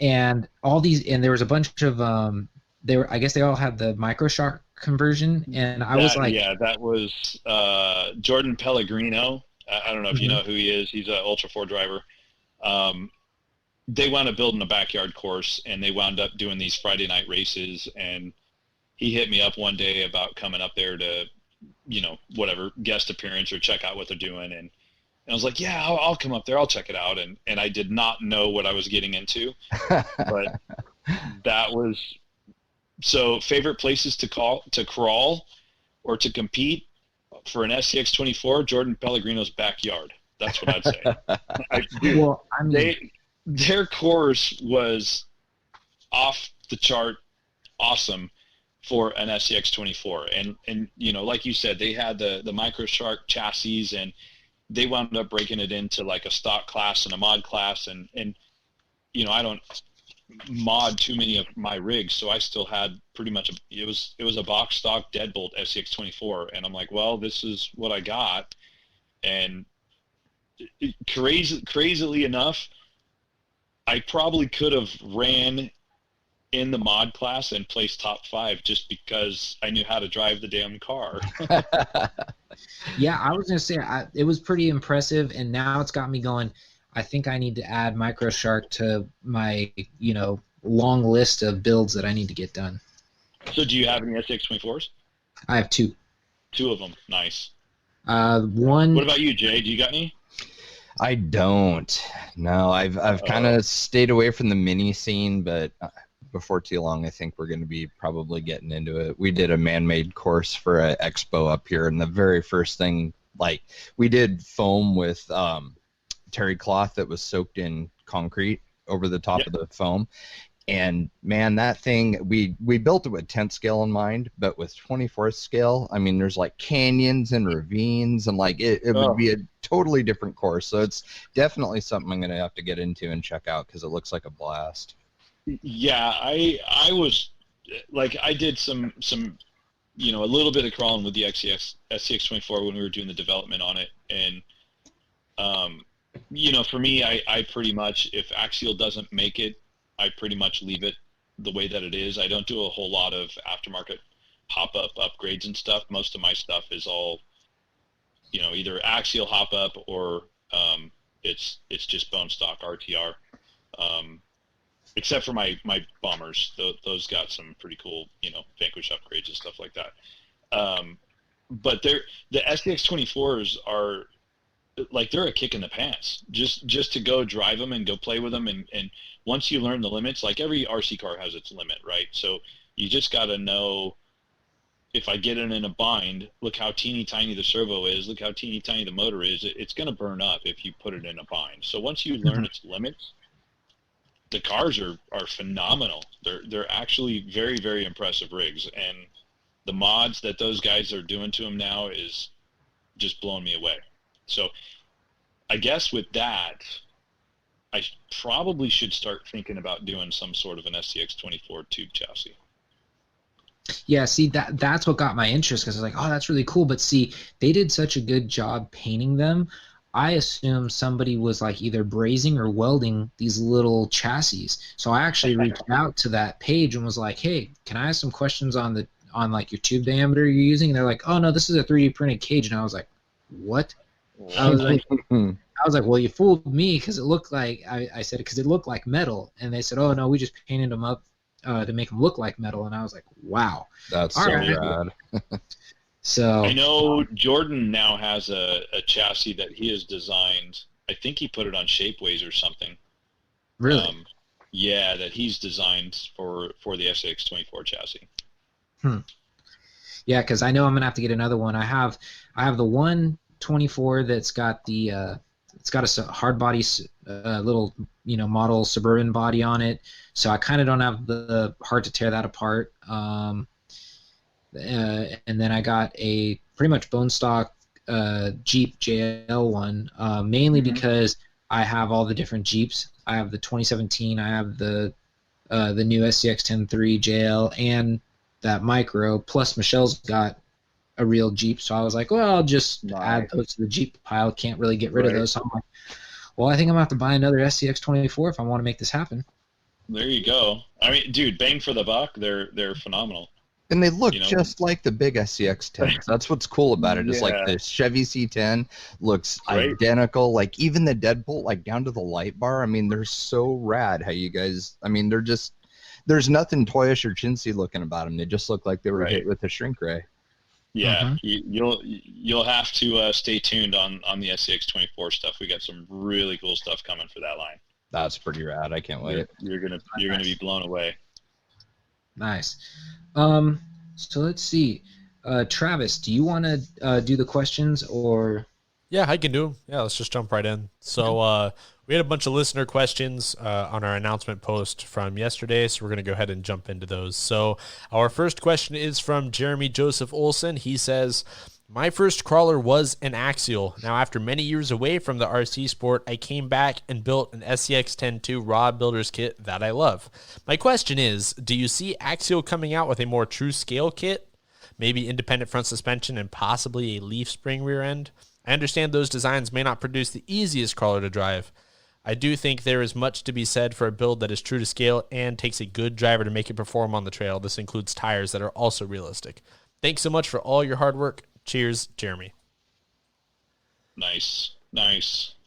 And all these, and there was a bunch of, I guess they all had the microshock conversion, and I was like, yeah, that was Jordan Pellegrino. I don't know if you know who he is. He's an Ultra 4 driver. They wound up building a backyard course, and they wound up doing these Friday night races, and he hit me up one day about coming up there to, whatever, guest appearance or check out what they're doing, and I was like, yeah, I'll come up there, I'll check it out, and I did not know what I was getting into, but that was. So favorite places to crawl or to compete for an SCX 24, Jordan Pellegrino's backyard. That's what I'd say. Well, I mean, their course was off the chart awesome for an SCX 24. And like you said, they had the MicroShark chassis, and they wound up breaking it into like a stock class and a mod class. And I don't mod too many of my rigs, so I still had pretty much it was a box stock deadbolt SCX 24, and I'm like, well, this is what I got. And crazily enough, I probably could have ran in the mod class and placed top 5 just because I knew how to drive the damn car. Yeah, I was gonna say it was pretty impressive, and now it's got me going, I think I need to add MicroShark to my, long list of builds that I need to get done. So do you have any SCX 24s? I have 2. 2 of them. Nice. One. What about you, Jay? Do you got any? I don't. No, I've kind of stayed away from the mini scene, but before too long, I think we're going to be probably getting into it. We did a man-made course for an expo up here, and the very first thing, we did foam with terry cloth that was soaked in concrete over the top of the foam, and man, that thing, we built it with 10th scale in mind, but with 24th scale, I mean, there's like canyons and ravines, and it would be a totally different course. So it's definitely something I'm gonna have to get into and check out, because it looks like a blast. Yeah, I was I did some a little bit of crawling with the SCX 24 when we were doing the development on it, and for me, I pretty much, if Axial doesn't make it, I pretty much leave it the way that it is. I don't do a whole lot of aftermarket hop-up upgrades and stuff. Most of my stuff is all, either Axial hop-up or it's just bone stock RTR. Except for my bombers. Those got some pretty cool, Vanquish upgrades and stuff like that. But the SCX 24s are, they're a kick in the pants just to go drive them and go play with them, and once you learn the limits, every RC car has its limit, right? So you just got to know, if I get it in a bind, look how teeny tiny the servo is, look how teeny tiny the motor is, it's going to burn up if you put it in a bind. So once you learn its limits, the cars are phenomenal. They're actually very, very impressive rigs, and the mods that those guys are doing to them now is just blowing me away. So I guess with that, I probably should start thinking about doing some sort of an SCX-24 tube chassis. Yeah, see, that's what got my interest, because I was like, oh, that's really cool. But see, they did such a good job painting them. I assumed somebody was like either brazing or welding these little chassis. So I actually reached out to that page and was like, hey, can I ask some questions on like your tube diameter you're using? And they're like, oh no, this is a 3D printed cage. And I was like, what? I was like, well, you fooled me, because it looked like, I said, because it looked like metal. And they said, oh no, we just painted them up to make them look like metal. And I was like, wow, That's so rad. So I know Jordan now has a chassis that he has designed. I think he put it on Shapeways or something. Really? Yeah, that he's designed for the SCX-24 chassis. Yeah, because I know I'm gonna have to get another one. I have the 124 that's got the it's got a hard body little model Suburban body on it, so I kind of don't have the heart to tear that apart. And then I got a pretty much bone stock Jeep JL one, mainly because I have all the different Jeeps. I have the 2017, I have the new SCX-10.3 JL, and that micro, plus Michelle's got a real Jeep, so I was like, well, I'll just add those to the Jeep pile. Can't really get rid of those. So I'm like, well, I think I'm going to have to buy another SCX-24 if I want to make this happen. There you go. I mean, dude, bang for the buck. They're phenomenal. And they look just like the big SCX-10s. That's what's cool about it. It's like the Chevy C10 looks identical. Like even the deadbolt, like down to the light bar. I mean, they're so rad. How you guys? I mean, they're just there's nothing toyish or chintzy looking about them. They just look like they were hit with a shrink ray. Yeah, you'll have to stay tuned on the SCX-24 stuff. We got some really cool stuff coming for that line. That's pretty rad. I can't wait. You're gonna be blown away. Nice. So let's see. Travis, do you want to do the questions, or? Yeah, I can do them. Yeah, let's just jump right in. So we had a bunch of listener questions on our announcement post from yesterday, so we're going to go ahead and jump into those. So our first question is from Jeremy Joseph Olson. He says, my first crawler was an Axial. Now, after many years away from the RC sport, I came back and built an SCX-10.2 rod builder's kit that I love. My question is, do you see Axial coming out with a more true scale kit? Maybe independent front suspension and possibly a leaf spring rear end? I understand those designs may not produce the easiest crawler to drive. I do think there is much to be said for a build that is true to scale and takes a good driver to make it perform on the trail. This includes tires that are also realistic. Thanks so much for all your hard work. Cheers, Jeremy. Nice.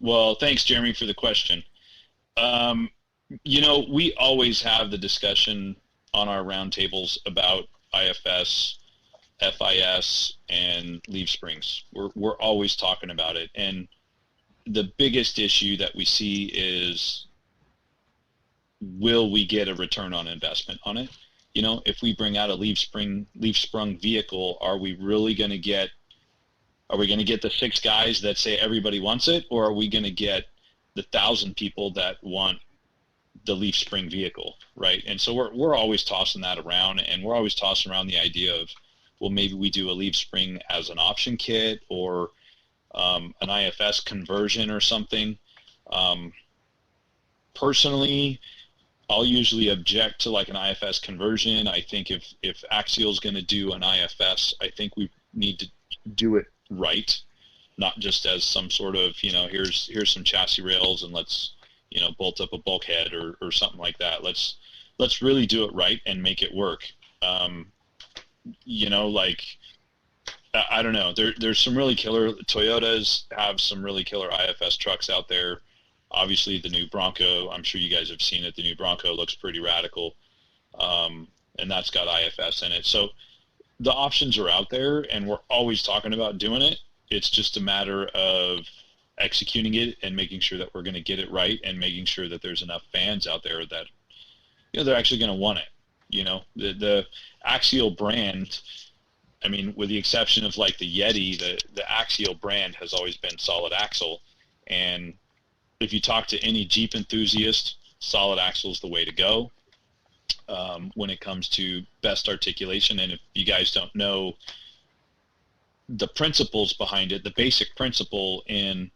Well, thanks, Jeremy, for the question. We always have the discussion on our roundtables about IFS, FIS, and leaf springs. We're always talking about it. And the biggest issue that we see is, will we get a return on investment on it? If we bring out a leaf sprung vehicle, are we going to get the 6 guys that say everybody wants it, or are we going to get the 1,000 people that want the leaf spring vehicle, right? And so we're always tossing that around, and we're always tossing around the idea of, well, maybe we do a leaf spring as an option kit, or an IFS conversion or something. Personally, I'll usually object to like an IFS conversion. I think if Axial is going to do an IFS, I think we need to do it right, not just as some sort of, here's some chassis rails and let's, bolt up a bulkhead or something like that. Let's really do it right and make it work. I don't know. There's some really killer Toyotas have some really killer IFS trucks out there. Obviously, the new Bronco, I'm sure you guys have seen it. The new Bronco looks pretty radical, and that's got IFS in it. So the options are out there, and we're always talking about doing it. It's just a matter of executing it and making sure that we're going to get it right, and making sure that there's enough fans out there that they're actually going to want it. The Axial brand, I mean, with the exception of like the Yeti, the Axial brand has always been solid axle. And if you talk to any Jeep enthusiast, solid axle is the way to go when it comes to best articulation. And if you guys don't know the principles behind it, the basic principle in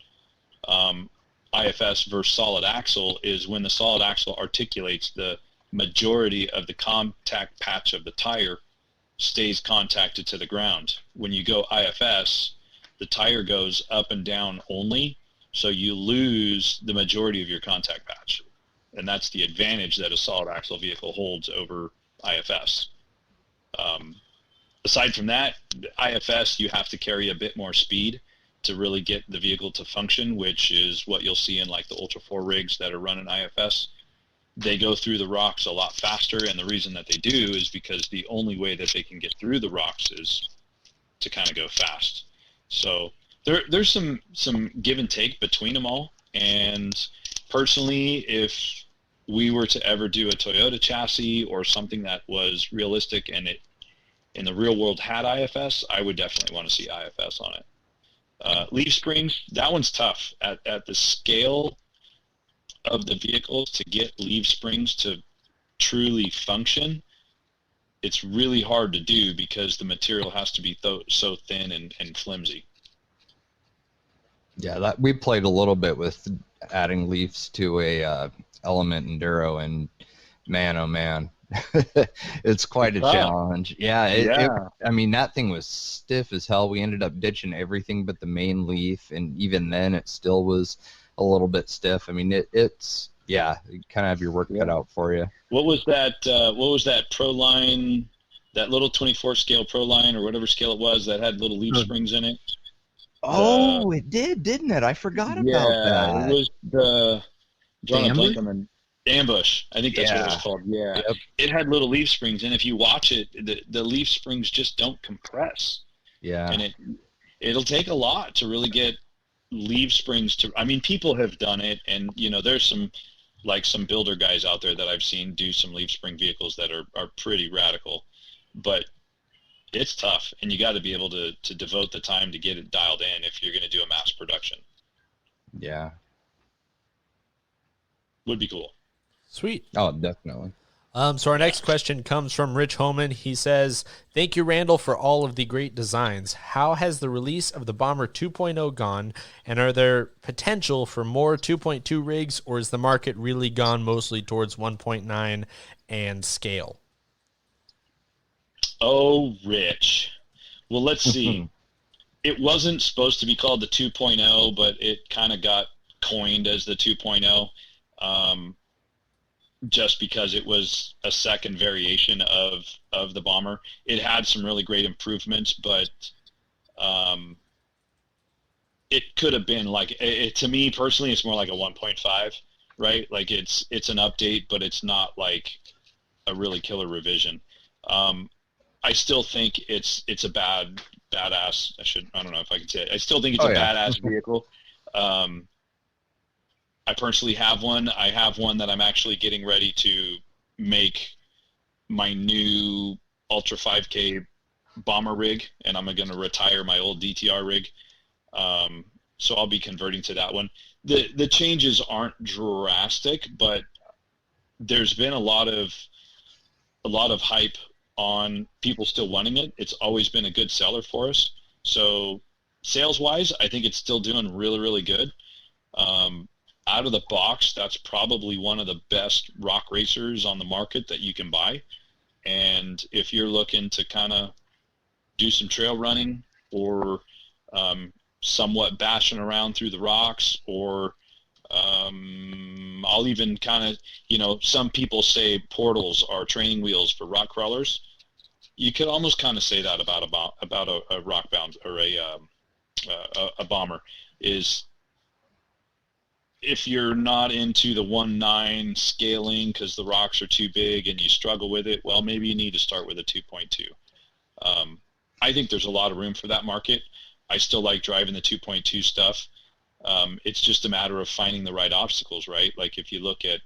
IFS versus solid axle is when the solid axle articulates, the majority of the contact patch of the tire stays contacted to the ground. When you go IFS, the tire goes up and down only, so you lose the majority of your contact patch. And that's the advantage that a solid axle vehicle holds over IFS. Aside from that, IFS, you have to carry a bit more speed to really get the vehicle to function, which is what you'll see in like the Ultra 4 rigs that are running IFS. They go through the rocks a lot faster, and the reason that they do is because the only way that they can get through the rocks is to kind of go fast. So there's some give and take between them all, and personally, if we were to ever do a Toyota chassis or something that was realistic and it in the real world had IFS, I would definitely want to see IFS on it. Leaf springs, that one's tough. At the scale of the vehicles, to get leaf springs to truly function, it's really hard to do because the material has to be so thin and flimsy. Yeah, we played a little bit with adding leaves to a Element Enduro, and man, oh man, it's quite a challenge. Yeah, I mean, that thing was stiff as hell. We ended up ditching everything but the main leaf, and even then it still was a little bit stiff. I mean, it's you kind of have your work cut out for you. What was that Pro Line, that little 24 scale Pro Line or whatever scale it was that had little leaf springs in it? Oh, it did, didn't it? I forgot about that. It was the Ambush. I think that's what it was called. Yeah. Yep. It had little leaf springs, and if you watch it, the leaf springs just don't compress. Yeah. And it'll take a lot to really get leaf springs to. I mean, people have done it, and there's some builder guys out there that I've seen do some leaf spring vehicles that are pretty radical, but it's tough, and you got to be able to devote the time to get it dialed in if you're going to do a mass production. Yeah. Would be cool. Sweet. Oh, definitely. So our next question comes from Rich Homan. He says, "Thank you, Randall, for all of the great designs. How has the release of the Bomber 2.0 gone, and are there potential for more 2.2 rigs, or is the market really gone mostly towards 1.9 and scale?" Oh, Rich. Well, let's see. It wasn't supposed to be called the 2.0, but it kind of got coined as the 2.0. Just because it was a second variation of the Bomber. It had some really great improvements, but it could have been like, to me personally, it's more like a 1.5, right? Like it's an update, but it's not like a really killer revision. I still think it's a badass. I don't know if I can say it. I still think it's badass vehicle. I personally have one. I have one that I'm actually getting ready to make my new Ultra 5K Bomber rig, and I'm going to retire my old DTR rig. So I'll be converting to that one. The changes aren't drastic, but there's been a lot of hype on people still wanting it. It's always been a good seller for us. So sales-wise, I think it's still doing really, really good. Out of the box, that's probably one of the best rock racers on the market that you can buy. And if you're looking to kind of do some trail running or somewhat bashing around through the rocks, or I'll even kind of, some people say portals are training wheels for rock crawlers. You could almost kind of say that about a rock bound or a Bomber. Is if you're not into the 1.9 scaling because the rocks are too big and you struggle with it, well, maybe you need to start with a 2.2. I think there's a lot of room for that market. I still like driving the 2.2 stuff. It's just a matter of finding the right obstacles, right? Like if you look at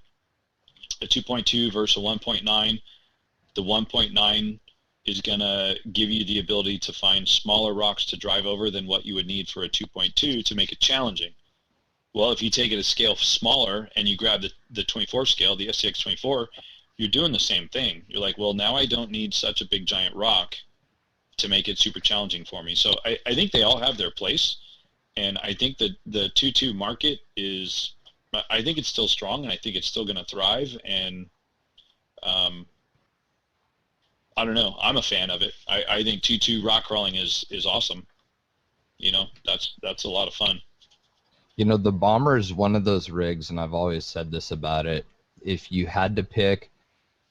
a 2.2 versus a 1.9, the 1.9 is going to give you the ability to find smaller rocks to drive over than what you would need for a 2.2 to make it challenging. Well, if you take it a scale smaller and you grab the 24 scale, the SCX 24, you're doing the same thing. You're like, well, now I don't need such a big giant rock to make it super challenging for me. So I think they all have their place. And I think that the 2.2 market is, I think it's still strong, and I think it's still going to thrive. And I don't know. I'm a fan of it. I think 2.2 rock crawling is awesome. You know, that's a lot of fun. You know, the Bomber is one of those rigs, and I've always said this about it. If you had to pick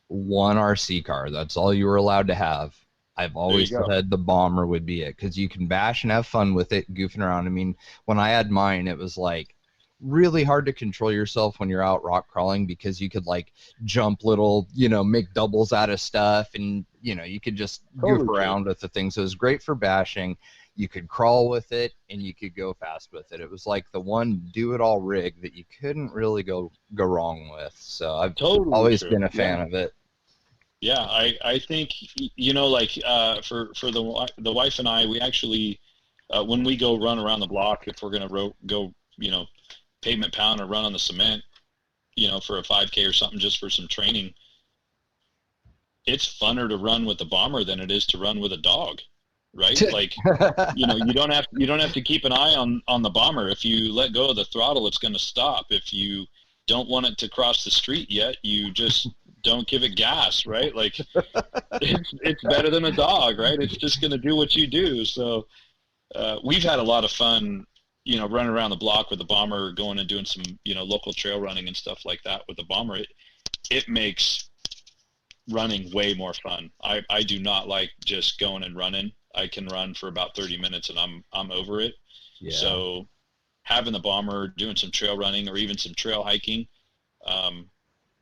one RC car, that's all you were allowed to have, I've always said the Bomber would be it, because you can bash and have fun with it, goofing around. I mean, when I had mine, it was like really hard to control yourself when you're out rock crawling, because you could like jump little, you know, make doubles out of stuff, and you know, you could just goof around with the thing. So it was great for bashing. You could crawl with it, and you could go fast with it. It was like the one do-it-all rig that you couldn't really go wrong with. So I've always been a fan of it. Yeah, I think, you know, like for the wife and I, we actually, when we go run around the block, if we're going to go, you know, pavement pound or run on the cement, you know, for a 5K or something, just for some training, it's funner to run with the Bomber than it is to run with a dog, right? Like, you know, you don't have to keep an eye on the Bomber. If you let go of the throttle, it's going to stop. If you don't want it to cross the street yet, you just don't give it gas, right? Like, it's better than a dog, right? It's just going to do what you do. So we've had a lot of fun, you know, running around the block with the Bomber, going and doing some, you know, local trail running and stuff like that with the Bomber. It makes running way more fun. I do not like just going and running. I can run for about 30 minutes and I'm over it. Yeah. So having the Bomber, doing some trail running or even some trail hiking,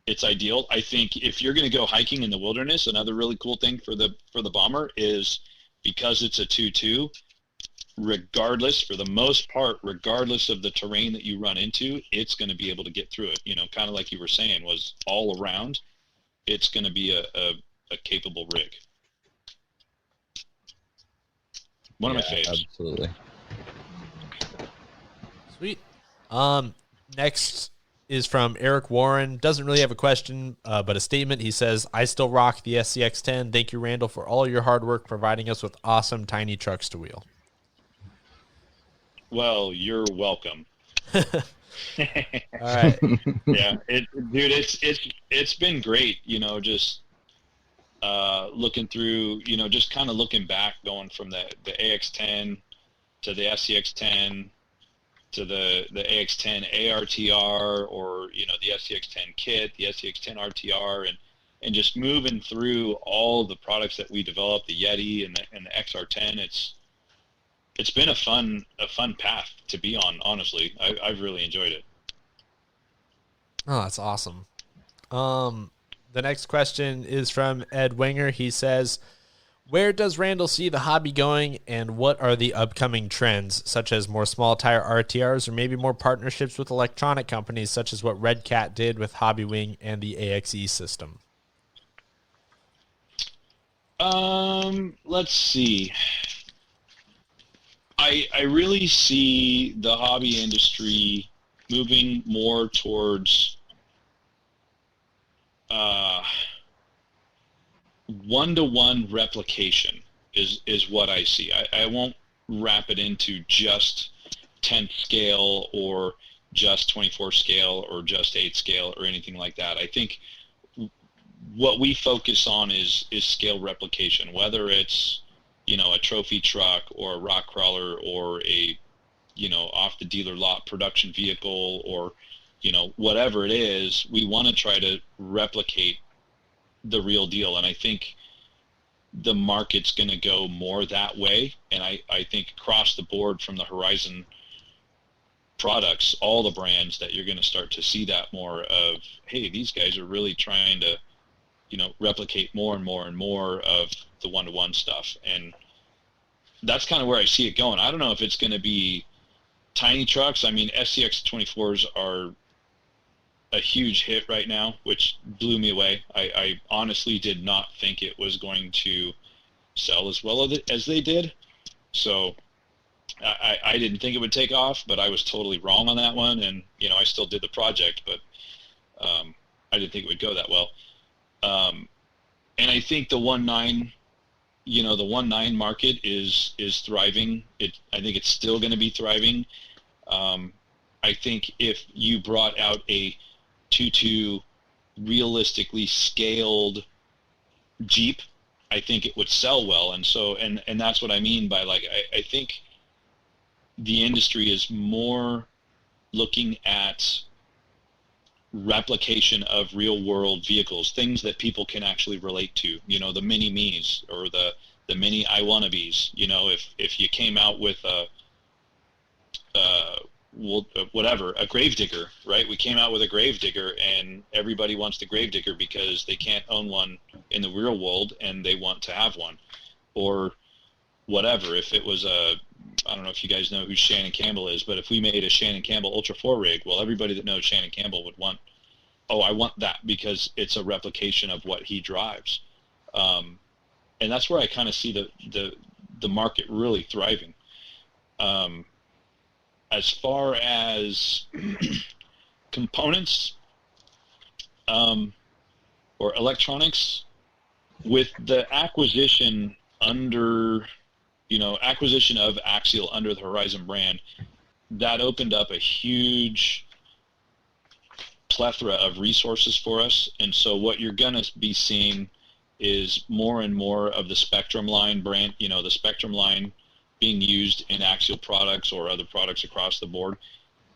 it's ideal. I think if you're going to go hiking in the wilderness, another really cool thing for the Bomber is, because it's a 2.2, regardless, for the most part, regardless of the terrain that you run into, it's going to be able to get through it. You know, kind of like you were saying, was all around. It's going to be a capable rig. One of my faves. Absolutely. Sweet. Next is from Eric Warren. Doesn't really have a question, but a statement. He says, I still rock the SCX-10. Thank you, Randall, for all your hard work providing us with awesome tiny trucks to wheel. Well, you're welcome. All right. Yeah, dude, it's been great, you know, just looking through, you know, just kind of looking back, going from the AX10 to the SCX10 to the AX10 ARTR, or, you know, the SCX10 kit, the SCX10 RTR, and just moving through all the products that we developed, the Yeti and the XR10. It's been a fun path to be on, honestly. I've really enjoyed it. Oh, that's awesome. The next question is from Ed Wenger. He says, where does Randall see the hobby going, and what are the upcoming trends, such as more small tire RTRs or maybe more partnerships with electronic companies, such as what Red Cat did with Hobby Wing and the AXE system? Let's see. I really see the hobby industry moving more towards one-to-one replication is what I see. I won't wrap it into just 10th scale or just 24 scale or just 8 scale or anything like that. I think what we focus on is scale replication, whether it's, you know, a trophy truck or a rock crawler or a, you know, off the dealer lot production vehicle, or, you know, whatever it is, we want to try to replicate the real deal. And I think the market's going to go more that way. And I think across the board from the Horizon products, all the brands, that you're going to start to see that more of, hey, these guys are really trying to, you know, replicate more and more and more of the one-to-one stuff. And that's kind of where I see it going. I don't know if it's going to be tiny trucks. I mean, SCX 24s are a huge hit right now, which blew me away. I honestly did not think it was going to sell as well as they did. So I didn't think it would take off, but I was totally wrong on that one. And, you know, I still did the project, but I didn't think it would go that well. And I think the 1.9 the 1.9 market is thriving. I think it's still going to be thriving. I think if you brought out a 2.2 realistically scaled Jeep, I think it would sell well. And so, and that's what I mean by, like, I think the industry is more looking at replication of real world vehicles, things that people can actually relate to, the mini me's or the mini I wannabes. If you came out with a gravedigger, right? We came out with a gravedigger, and everybody wants the gravedigger because they can't own one in the real world and they want to have one, or whatever. If it was I don't know if you guys know who Shannon Campbell is, but if we made a Shannon Campbell Ultra 4 rig, well, everybody that knows Shannon Campbell would want, I want that because it's a replication of what he drives. And that's where I kind of see the market really thriving. As far as components or electronics, with the acquisition of Axial under the Horizon brand, that opened up a huge plethora of resources for us. And so what you're going to be seeing is more and more of the Spectrum line brand, the Spectrum line being used in Axial products or other products across the board.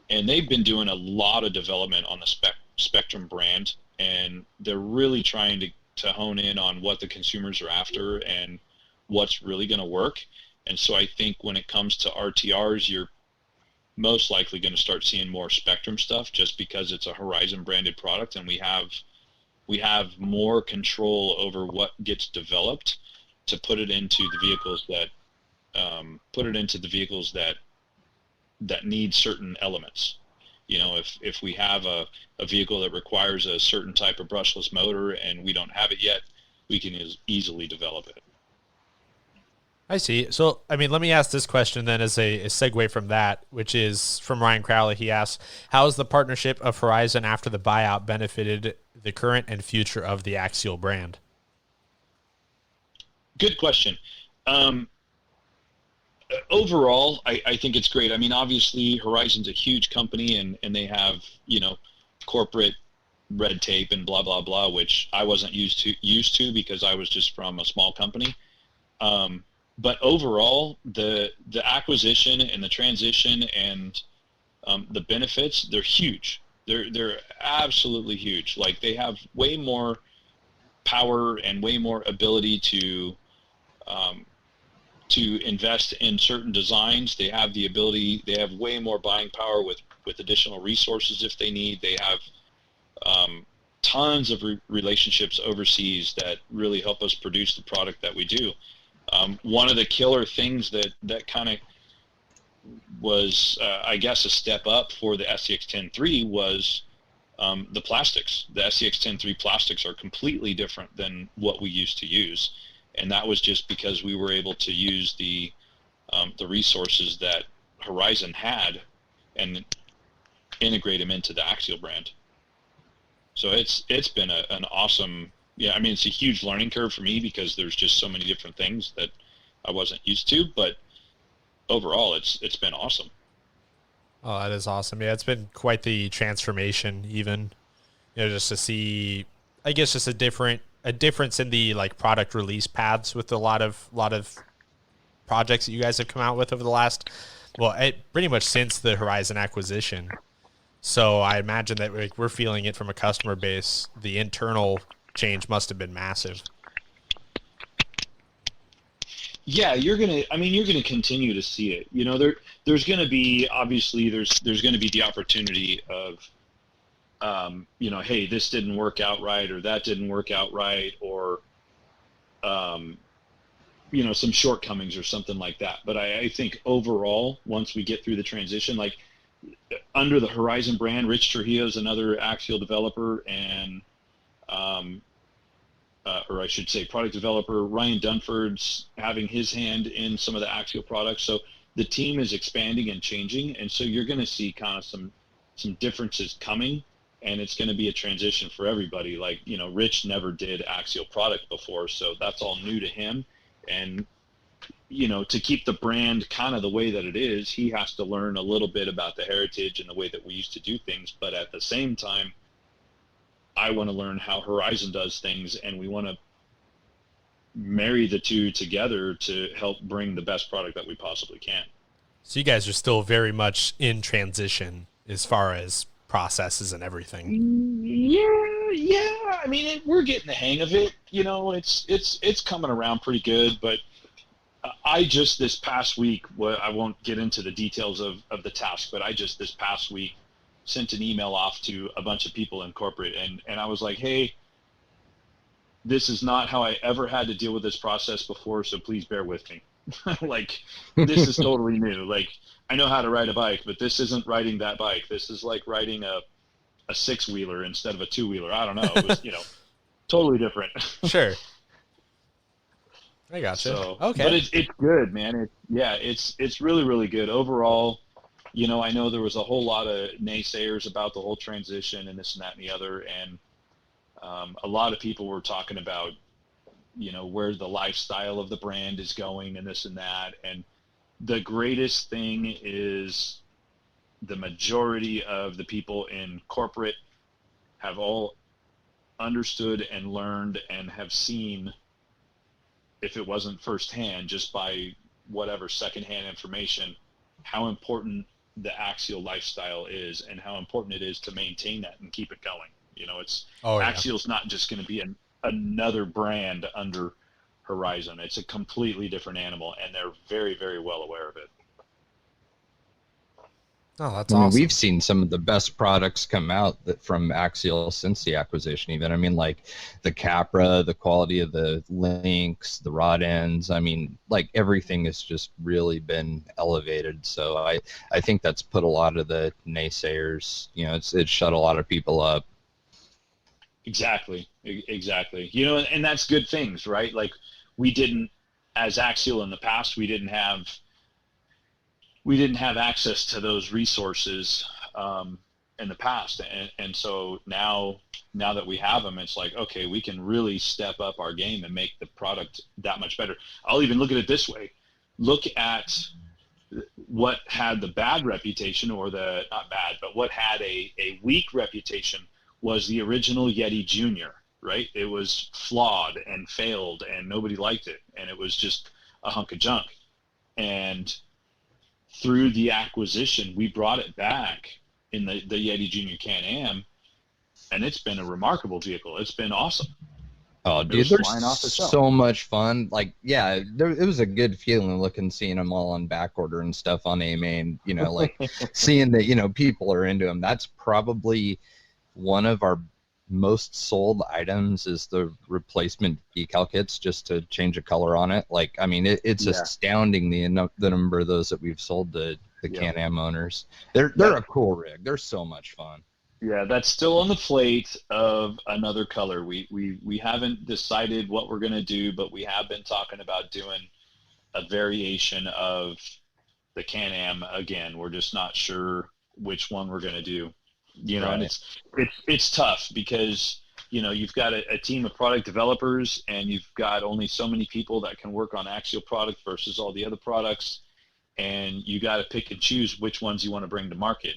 And they've been doing a lot of development on the Spectrum brand, and they're really trying to hone in on what the consumers are after and what's really going to work. And so I think when it comes to RTRs, you're most likely going to start seeing more Spectrum stuff, just because it's a Horizon branded product, and we have more control over what gets developed to put it into the vehicles that need certain elements. If we have a vehicle that requires a certain type of brushless motor and we don't have it yet, we can easily develop it. I see. So, let me ask this question then as a segue from that, which is from Ryan Crowley. He asks, how has the partnership of Horizon after the buyout benefited the current and future of the Axial brand? Good question. Overall, I think it's great. Obviously, Horizon's a huge company, and they have, corporate red tape and blah, blah, blah, which I wasn't used to because I was just from a small company. But overall, the acquisition and the transition and the benefits, they're huge. They're absolutely huge. Like, they have way more power and way more ability to invest in certain designs. They have the ability. They have way more buying power with additional resources if they need. They have tons of relationships overseas that really help us produce the product that we do. One of the killer things that kind of was, I guess, a step up for the SCX-10 was the plastics. The SCX-10 plastics are completely different than what we used to use, and that was just because we were able to use the resources that Horizon had and integrate them into the Axial brand. So it's been an awesome. Yeah, it's a huge learning curve for me because there's just so many different things that I wasn't used to, but overall it's been awesome. Oh, that is awesome. Yeah, it's been quite the transformation, even, just to see, I guess, just a difference in the product release paths with a lot of projects that you guys have come out with over the last, pretty much since the Horizon acquisition. So I imagine that we're feeling it from a customer base. The internal change must have been massive. Yeah, you're gonna continue to see it. There's gonna be, obviously there's gonna be the opportunity of, hey, this didn't work out right, or that didn't work out right, or some shortcomings or something like that. But I think overall, once we get through the transition, like under the Horizon brand, Rich Trujillo is another Axial developer, and or I should say product developer. Ryan Dunford's having his hand in some of the Axial products. So the team is expanding and changing, and so you're going to see kind of some differences coming, and it's going to be a transition for everybody. Like, Rich never did Axial product before, so that's all new to him. And, to keep the brand kind of the way that it is, he has to learn a little bit about the heritage and the way that we used to do things. But at the same time, I want to learn how Horizon does things, and we want to marry the two together to help bring the best product that we possibly can. So you guys are still very much in transition as far as processes and everything. Yeah. I mean, we're getting the hang of it. It's coming around pretty good. But I just this past week, I won't get into the details of the task, but I just this past week sent an email off to a bunch of people in corporate, and I was like, hey, this is not how I ever had to deal with this process before, so please bear with me. Like, this is totally new. Like, I know how to ride a bike, but this isn't riding that bike. This is like riding a six-wheeler instead of a two-wheeler. I don't know. It was, totally different. Sure. I gotcha. So, okay. But it's good, man. It's really, really good. Overall, I know there was a whole lot of naysayers about the whole transition and this and that and the other, and a lot of people were talking about, where the lifestyle of the brand is going and this and that. And the greatest thing is the majority of the people in corporate have all understood and learned and have seen, if it wasn't firsthand, just by whatever secondhand information, how important the Axial lifestyle is and how important it is to maintain that and keep it going. Axial's not just going to be another brand under Horizon. It's a completely different animal, and they're very, very well aware of it. Oh, that's awesome. We've seen some of the best products come out from Axial since the acquisition even. I mean, like the Capra, the quality of the links, the rod ends. I mean, like everything has just really been elevated. So I think that's put a lot of the naysayers, it's shut a lot of people up. Exactly. And that's good things, right? Like, we didn't, as Axial in the past, we didn't have access to those resources in the past, and so now that we have them, it's like, okay, we can really step up our game and make the product that much better. I'll even look at it this way: look at what had the bad reputation, or not bad, but what had a weak reputation was the original Yeti Junior, right? It was flawed and failed, and nobody liked it, and it was just a hunk of junk. And through the acquisition, we brought it back in the Yeti Junior Can-Am, and it's been a remarkable vehicle. It's been awesome. Oh, dude, they're so much fun. Like, yeah, it was a good feeling seeing them all on back order and stuff on A-Main, like seeing that, people are into them. That's probably one of our most sold items is the replacement decal kits, just to change a color on it. Like, I mean, it's astounding the number of those that we've sold to the Can-Am owners. They're a cool rig. They're so much fun. Yeah, that's still on the plate of another color. We haven't decided what we're going to do, but we have been talking about doing a variation of the Can-Am again. We're just not sure which one we're going to do. And it's tough because, you've got a team of product developers, and you've got only so many people that can work on Axial product versus all the other products. And you got to pick and choose which ones you want to bring to market.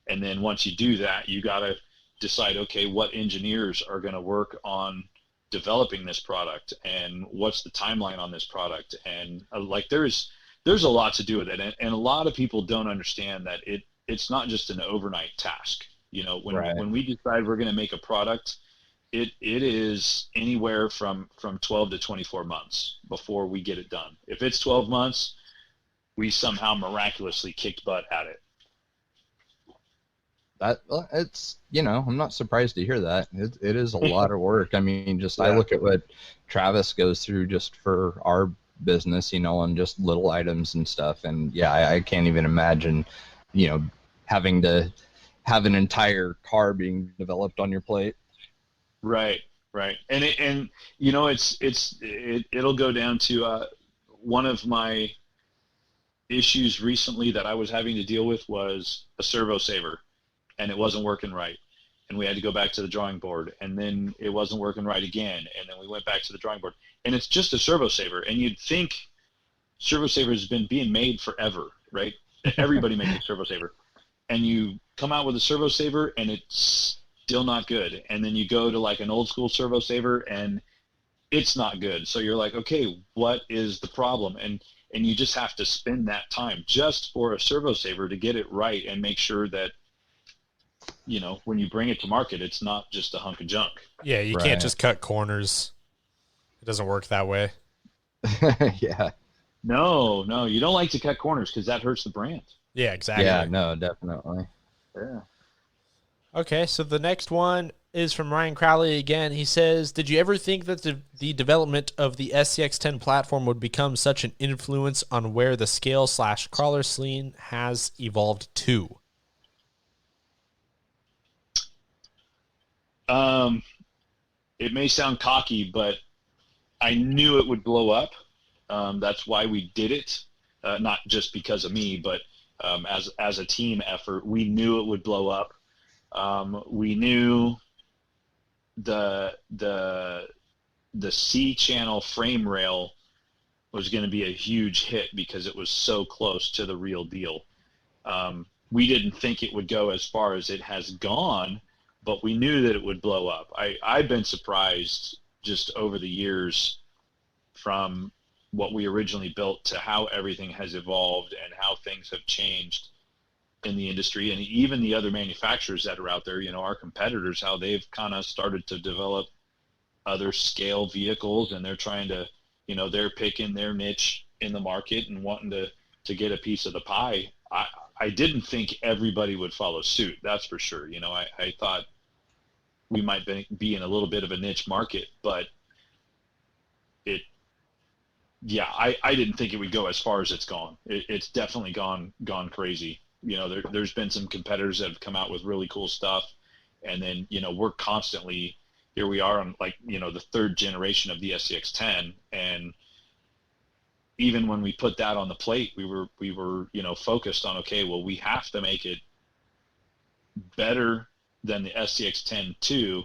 And then once you do that, you got to decide, okay, what engineers are going to work on developing this product, and what's the timeline on this product. And there's a lot to do with it. And a lot of people don't understand that it's not just an overnight task. When we decide we're going to make a product, it is anywhere from 12 to 24 months before we get it done. If it's 12 months, we somehow miraculously kicked butt at it. It's, I'm not surprised to hear that. It is a lot of work. I mean, I look at what Travis goes through just for our business, on just little items and stuff. And I can't even imagine, having to have an entire car being developed on your plate. Right. And it'll go down to one of my issues recently that I was having to deal with was a servo saver, and it wasn't working right. and we had to go back to the drawing board, and then it wasn't working right again, and then we went back to the drawing board. And it's just a servo saver, and you'd think servo saver has been being made forever, right? Everybody makes a servo saver, and you come out with a servo saver and it's still not good, and then you go to like an old school servo saver and it's not good. So you're like, okay, what is the problem? And you just have to spend that time just for a servo saver to get it right and make sure that, you know, when you bring it to market, it's not just a hunk of junk. Yeah, you can't just cut corners. It doesn't work that way. Yeah. No, you don't like to cut corners because that hurts the brand. Yeah, exactly. Yeah, no, definitely. Yeah. Okay, so the next one is from Ryan Crowley again. He says, did you ever think that the development of the SCX-10 platform would become such an influence on where the scale/crawler scene has evolved to? It may sound cocky, but I knew it would blow up. That's why we did it. Not just because of me, but as a team effort, we knew it would blow up. We knew the C channel frame rail was going to be a huge hit because it was so close to the real deal. We didn't think it would go as far as it has gone, but we knew that it would blow up. I've been surprised just over the years from what we originally built to how everything has evolved and how things have changed in the industry, and even the other manufacturers that are out there, you know, our competitors, how they've kind of started to develop other scale vehicles, and they're trying to, you know, they're picking their niche in the market and wanting to get a piece of the pie. I didn't think everybody would follow suit. That's for sure. You know, I thought we might be in a little bit of a niche market, but I didn't think it would go as far as it's gone. It's definitely gone crazy. You know, there's been some competitors that have come out with really cool stuff, and then, you know, we're constantly, here we are on, like, you know, the third generation of the SCX-10, and even when we put that on the plate, we were, you know, focused on, okay, well, we have to make it better than the SCX-10 too,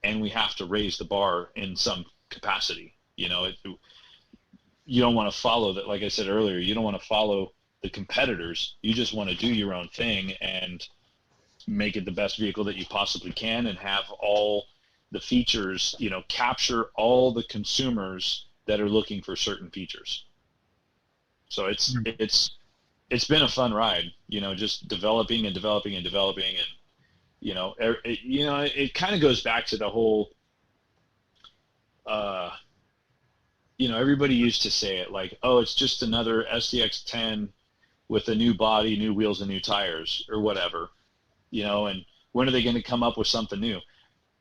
and we have to raise the bar in some capacity. You know, you don't want to follow that. Like I said earlier, you don't want to follow the competitors. You just want to do your own thing and make it the best vehicle that you possibly can, and have all the features, you know, capture all the consumers that are looking for certain features. So it's been a fun ride, you know, just developing and, you know, it kind of goes back to the whole, you know, everybody used to say it like, oh, it's just another SCX-10 with a new body, new wheels, and new tires, or whatever, you know, and when are they going to come up with something new?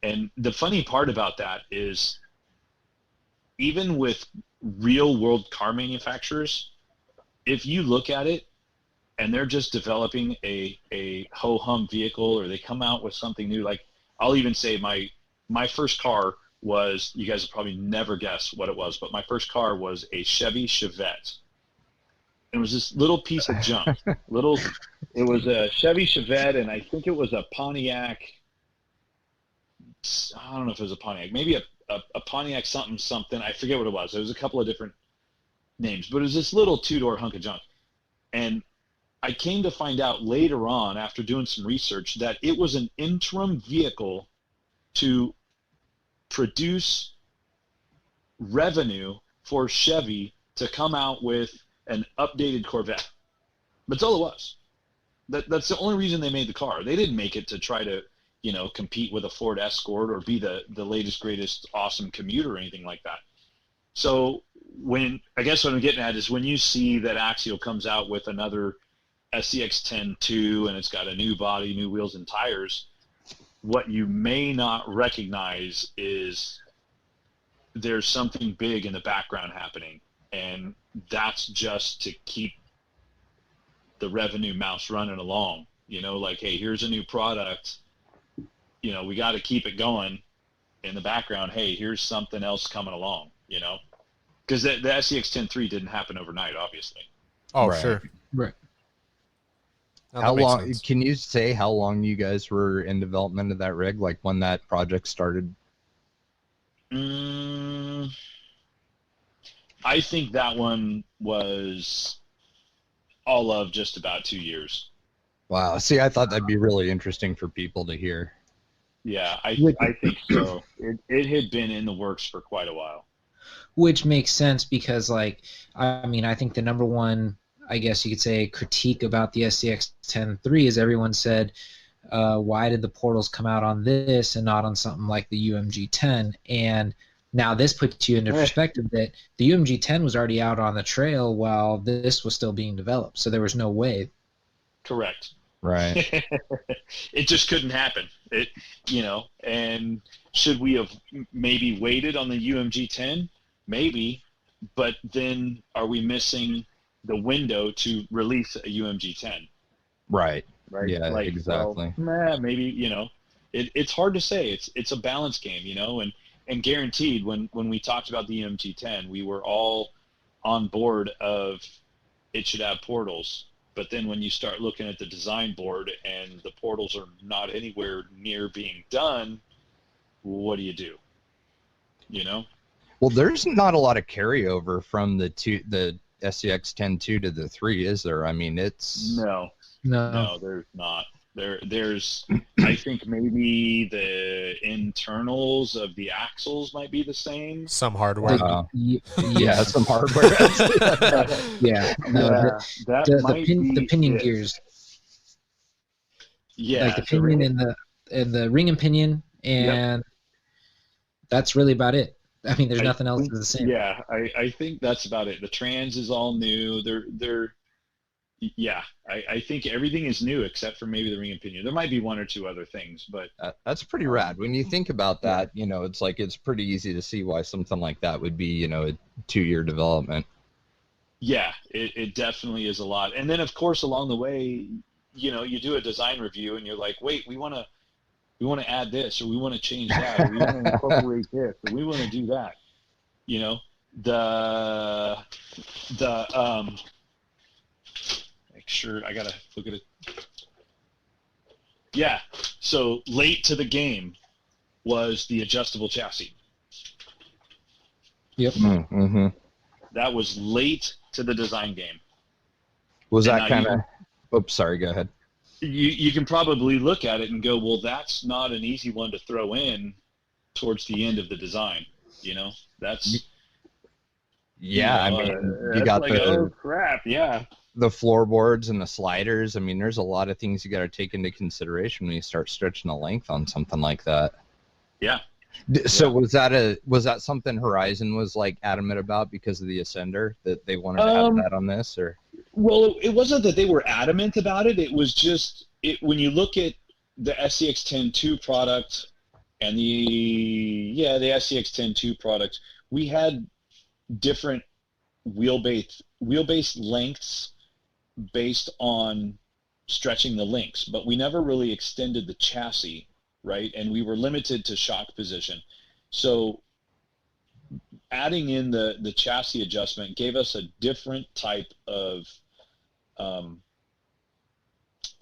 And the funny part about that is, even with real world car manufacturers, if you look at it and they're just developing a ho-hum vehicle, or they come out with something new, like, I'll even say my first car was, you guys will probably never guess what it was, but my first car was a Chevy Chevette. It was this little piece of junk. It was a Chevy Chevette, and I think it was a Pontiac. I don't know if it was a Pontiac, maybe a Pontiac something. I forget what it was. There was a couple of different names, but it was this little two-door hunk of junk. And I came to find out later on, after doing some research, that it was an interim vehicle to produce revenue for Chevy to come out with an updated Corvette. That's all it was. That's the only reason they made the car. They didn't make it to try to, you know, compete with a Ford Escort or be the latest, greatest, awesome commuter or anything like that. So I guess what I'm getting at is, when you see that Axial comes out with another SCX-10 2, and it's got a new body, new wheels, and tires, what you may not recognize is there's something big in the background happening, and that's just to keep the revenue mouse running along. You know, like, hey, here's a new product, you know, we got to keep it going in the background. Hey, here's something else coming along, you know, because the SCX-10 3 didn't happen overnight, obviously. Oh, Right. sure. Right. No, How that makes long? sense. Can you say how long you guys were in development of that rig? Like when that project started? I think that one was all of just about 2 years. Wow. See, I thought that'd be really interesting for people to hear. Yeah, I think so. It had been in the works for quite a while. Which makes sense because, like, I mean, I think the number one, I guess you could say, critique about the SCX 10.3 is everyone said, why did the portals come out on this and not on something like the UMG 10? And now this puts you into perspective that the UMG 10 was already out on the trail while this was still being developed, so there was no way. Correct. Right. It just couldn't happen. And should we have maybe waited on the UMG 10? Maybe, but then are we missing the window to release a UMG 10? Right. Right. Yeah, like, exactly. Well, maybe, it's hard to say. It's a balance game, and guaranteed when we talked about the UMG 10, we were all on board of it should have portals. But then when you start looking at the design board and the portals are not anywhere near being done, what do you do? Well, there's not a lot of carryover from the SCX 10.2 to the 3, is there? I mean, it's No, there's not. There's I think maybe the internals of the axles might be the same. Some hardware. Yeah, some hardware. Yeah, no, the pinion gears. Yeah, like the pinion and the ring and pinion, and that's really about it. I mean, there's nothing else that's the same. Yeah, I think that's about it. The trans is all new. I think everything is new except for maybe the ring and pinion. There might be one or two other things, but that's pretty rad. When you think about that, it's like it's pretty easy to see why something like that would be, a 2-year development. Yeah, it definitely is a lot. And then of course along the way, you do a design review and you're like, wait, we want to add this, or we want to change that, or we want to incorporate this, or we want to do that. Make sure I gotta look at it. Yeah, so late to the game was the adjustable chassis. Yep. Mm-hmm. That was late to the design game. Was that kind of? Oops, sorry. Go ahead. You can probably look at it and go, well, that's not an easy one to throw in towards the end of the design. That's. Yeah, I mean, you got oh crap, yeah. The floorboards and the sliders. I mean, there's a lot of things you got to take into consideration when you start stretching the length on something like that. Yeah. So was that something Horizon was like adamant about because of the Ascender, that they wanted to have that on this, or? Well, it wasn't that they were adamant about it. It was just when you look at the SCX 10.2 product and the SCX 10.2 product, we had different wheelbase lengths based on stretching the links, but we never really extended the chassis, right? And we were limited to shock position. So adding in the chassis adjustment gave us a different type of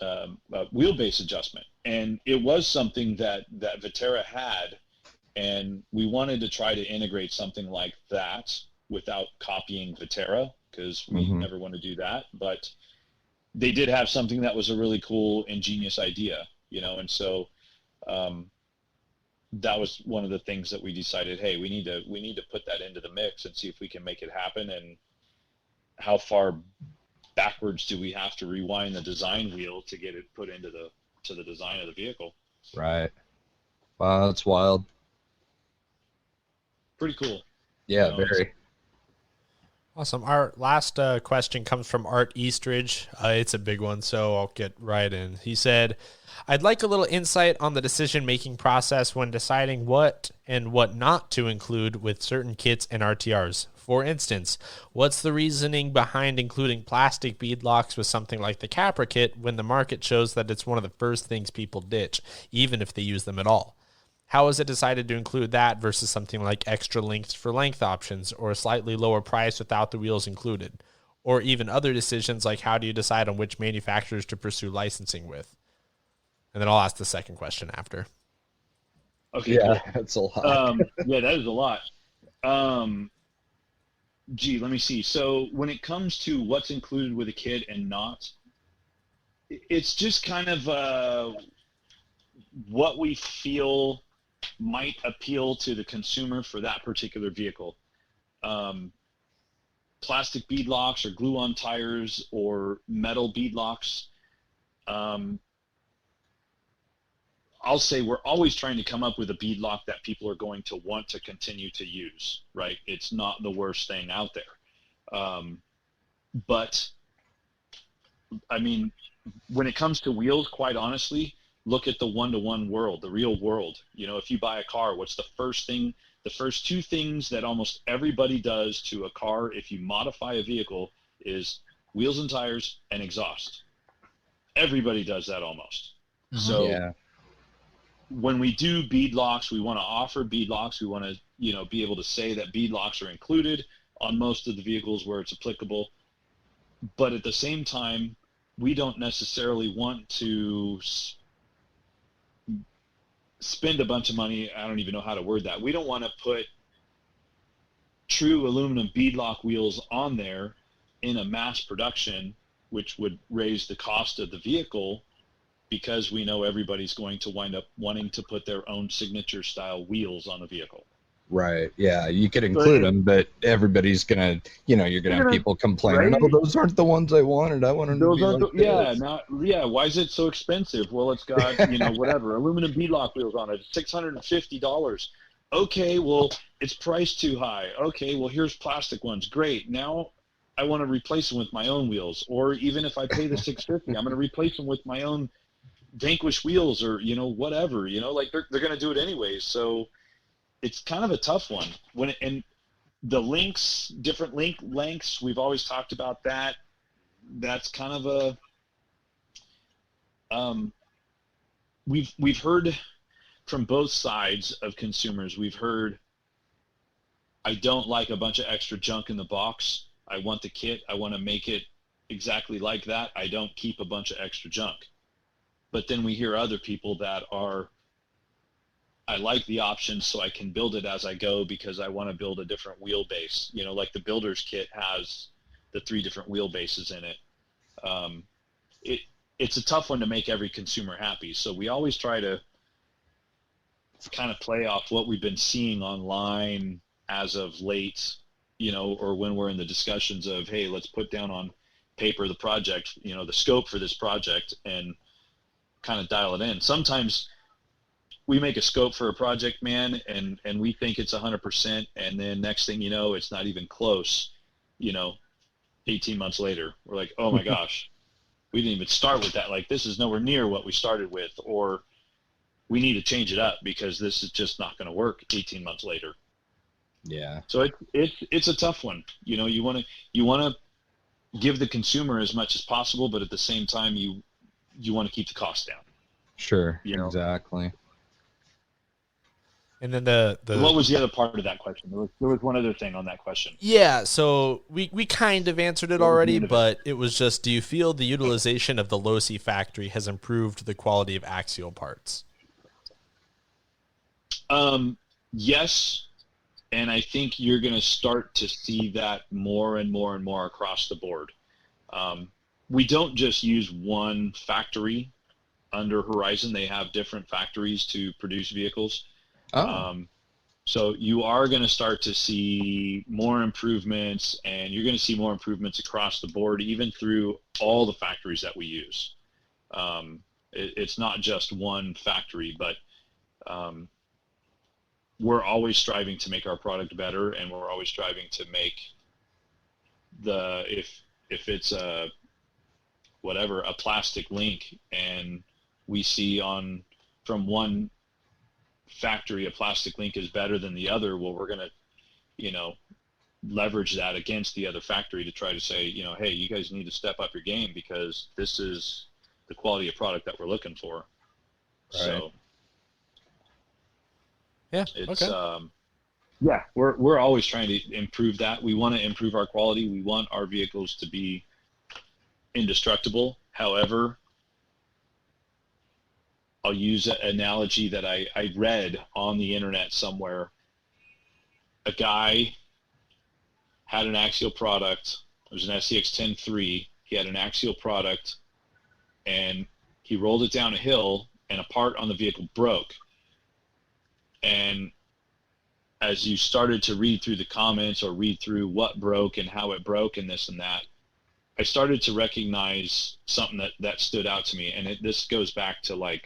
wheelbase adjustment. And it was something that Viterra had, and we wanted to try to integrate something like that without copying Viterra, because we never want to do that. But they did have something that was a really cool, ingenious idea, and so that was one of the things that we decided, hey, we need to put that into the mix and see if we can make it happen. And how far backwards do we have to rewind the design wheel to get it put into the design of the vehicle? Right. Wow, that's wild. Pretty cool. Yeah, very. Awesome. Our last question comes from Art Eastridge. It's a big one, so I'll get right in. He said, I'd like a little insight on the decision-making process when deciding what and what not to include with certain kits and RTRs. For instance, what's the reasoning behind including plastic bead locks with something like the Capra kit when the market shows that it's one of the first things people ditch, even if they use them at all? How is it decided to include that versus something like extra links for length options or a slightly lower price without the wheels included? or even other decisions like how do you decide on which manufacturers to pursue licensing with? And then I'll ask the second question after. Okay, Yeah, cool. that's a lot. Yeah, that is a lot. Let me see. So when it comes to what's included with a kit and not, it's just kind of what we feel might appeal to the consumer for that particular vehicle. Plastic bead locks or glue-on tires or metal bead locks. I'll say we're always trying to come up with a bead lock that people are going to want to continue to use, right? It's not the worst thing out there. But, I mean, when it comes to wheels, quite honestly, look at the one-to-one world, the real world. You know, if you buy a car, what's the first two things that almost everybody does to a car if you modify a vehicle is wheels and tires and exhaust. Everybody does that almost. So Yeah. when we do bead locks, we want to offer bead locks. We want to, be able to say that bead locks are included on most of the vehicles where it's applicable. But at the same time, we don't necessarily want to spend a bunch of money. I don't even know how to word that. We don't want to put true aluminum bead lock wheels on there in a mass production, which would raise the cost of the vehicle, because we know everybody's going to wind up wanting to put their own signature style wheels on the vehicle. Right. Yeah. You could include them, but everybody's gonna, you're gonna have people complaining. Right? Oh, those aren't the ones I wanted. I wanted them to be like this. Why is it so expensive? Well, it's got, whatever, aluminum bead lock wheels on it, $650. Okay, well, it's priced too high. Okay, well, here's plastic ones. Great. Now I want to replace them with my own wheels. Or even if I pay the $650, I'm going to replace them with my own Vanquish wheels or, whatever, like they're going to do it anyways. So it's kind of a tough one. And the links, different link lengths, we've always talked about that. That's kind of we've heard from both sides of consumers. We've heard, I don't like a bunch of extra junk in the box. I want the kit. I want to make it exactly like that. I don't keep a bunch of extra junk. But then we hear other people that are, I like the option so I can build it as I go because I want to build a different wheelbase. Like the builder's kit has the 3 different wheelbases in it. It's a tough one to make every consumer happy. So we always try to kind of play off what we've been seeing online as of late, or when we're in the discussions of, hey, let's put down on paper the project, the scope for this project and kind of dial it in. Sometimes we make a scope for a project, man, and we think it's 100%, and then next thing you know, it's not even close. 18 months later, we're like, oh my gosh, we didn't even start with that. Like, this is nowhere near what we started with, or we need to change it up because this is just not going to work 18 months later. Yeah. So it's a tough one. You want to give the consumer as much as possible, but at the same time, you want to keep the cost down. Sure. Exactly. And then the what was the other part of that question? There was one other thing on that question. Yeah, so we kind of answered it already, but it was just, do you feel the utilization of the Losi factory has improved the quality of Axial parts? Yes, and I think you're going to start to see that more and more and more across the board. We don't just use one factory under Horizon. They have different factories to produce vehicles. So you are going to start to see more improvements, and you're going to see more improvements across the board, even through all the factories that we use. It's not just one factory, but we're always striving to make our product better, and we're always striving to make if it's a plastic link, and we see from one factory a plastic link is better than the other, well, we're going to leverage that against the other factory to try to say, hey, you guys need to step up your game because this is the quality of product that we're looking for. Right. So yeah, it's okay. Yeah, we're always trying to improve that. We want to improve our quality. We want our vehicles to be indestructible. However, I'll use an analogy that I read on the internet somewhere. A guy had an Axial product. It was an SCX 10.3. He had an Axial product, and he rolled it down a hill, and a part on the vehicle broke. And as you started to read through the comments or read through what broke and how it broke and this and that, I started to recognize something that stood out to me. And this goes back to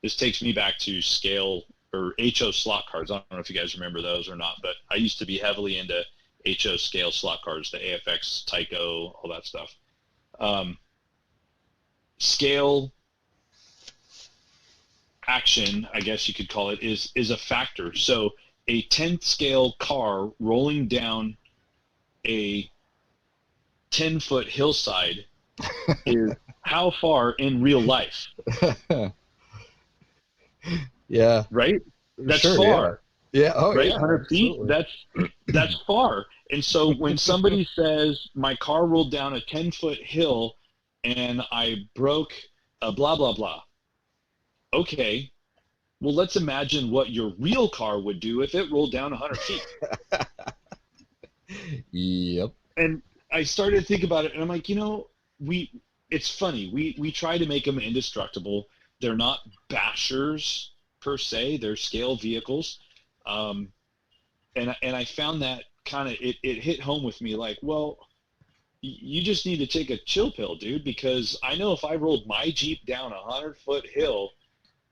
this takes me back to scale or HO slot cars. I don't know if you guys remember those or not, but I used to be heavily into HO scale slot cars, the AFX, Tyco, all that stuff. Scale action, I guess you could call it, is a factor. So a 10th scale car rolling down a 10-foot hillside is how far in real life? Yeah. Right? That's sure, far. Yeah. Oh, right? yeah. 100 feet. That's far. And so when somebody says my car rolled down a 10-foot hill and I broke a blah, blah, blah. Okay. Well, let's imagine what your real car would do if it rolled down 100 feet. Yep. And I started to think about it, and I'm like, it's funny. We try to make them indestructible. They're not bashers per se. They're scale vehicles. And I found that kind of it hit home with me. Like, well, you just need to take a chill pill, dude, because I know if I rolled my Jeep down a 100-foot hill,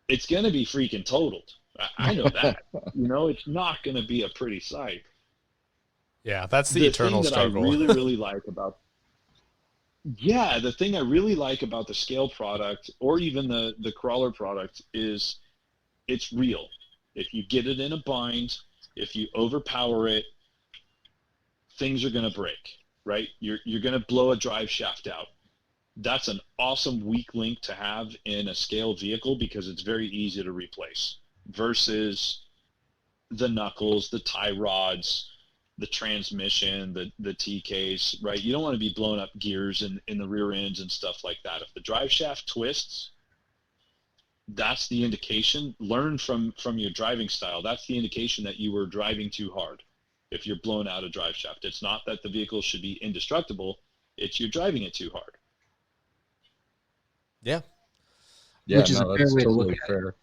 it's going to be freaking totaled. I know that. It's not going to be a pretty sight. Yeah, that's the eternal struggle. The thing that I really like about the thing I really like about the scale product or even the crawler product is it's real. If you get it in a bind, if you overpower it, things are going to break, right? You're going to blow a drive shaft out. That's an awesome weak link to have in a scale vehicle because it's very easy to replace versus the knuckles, the tie rods, the transmission, the TKs, right? You don't want to be blowing up gears in the rear ends and stuff like that. If the drive shaft twists, that's the indication. Learn from your driving style. That's the indication that you were driving too hard if you're blowing out a drive shaft. It's not that the vehicle should be indestructible. It's you're driving it too hard. Yeah. Yeah, Which is no, a fair that's way to totally look at fair.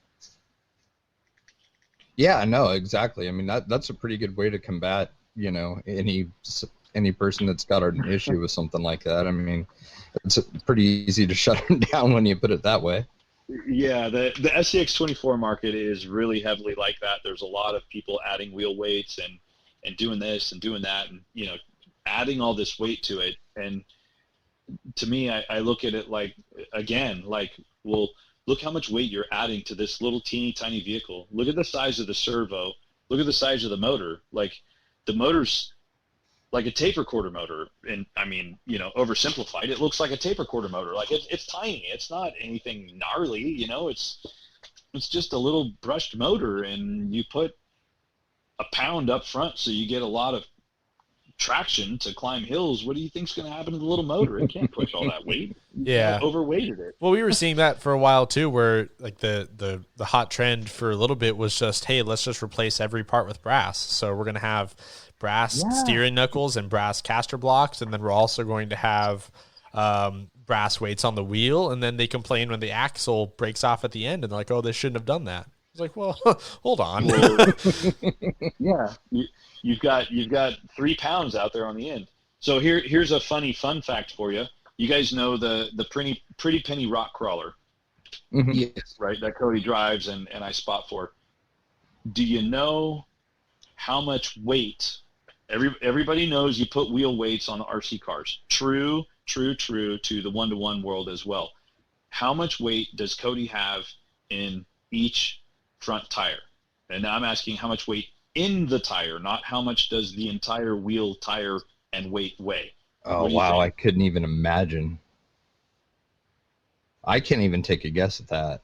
Yeah, no, exactly. I mean, that's a pretty good way to combat, any person that's got an issue with something like that. I mean, it's pretty easy to shut them down when you put it that way. Yeah, the SCX 24 market is really heavily like that. There's a lot of people adding wheel weights and doing this and doing that and, adding all this weight to it. And to me, I look at it well, look how much weight you're adding to this little teeny tiny vehicle. Look at the size of the servo. Look at the size of the motor. Like the motor's like a tape recorder motor. And I mean, oversimplified, it looks like a tape recorder motor. Like it's tiny. It's not anything gnarly, it's just a little brushed motor and you put a pound up front so you get a lot of traction to climb hills. What do you think's going to happen to the little motor? It can't push all that weight. Yeah, overweighted it. Well, we were seeing that for a while too, where like the hot trend for a little bit was just, hey, let's just replace every part with brass. So we're going to have brass steering knuckles and brass caster blocks, and then we're also going to have brass weights on the wheel. And then they complain when the axle breaks off at the end, and they're like, oh, they shouldn't have done that. It's like, well, hold on. Yeah. You've got 3 pounds out there on the end. So here's a fun fact for you. You guys know the pretty penny rock crawler, Yes. right? That Cody drives and I spot for. Do you know how much weight? Everybody knows you put wheel weights on the RC cars. True to the 1-to-1 world as well. How much weight does Cody have in each front tire? And now I'm asking how much weight in the tire, not how much does the entire wheel, tire, and weight weigh. Oh, wow. I couldn't even imagine. I can't even take a guess at that.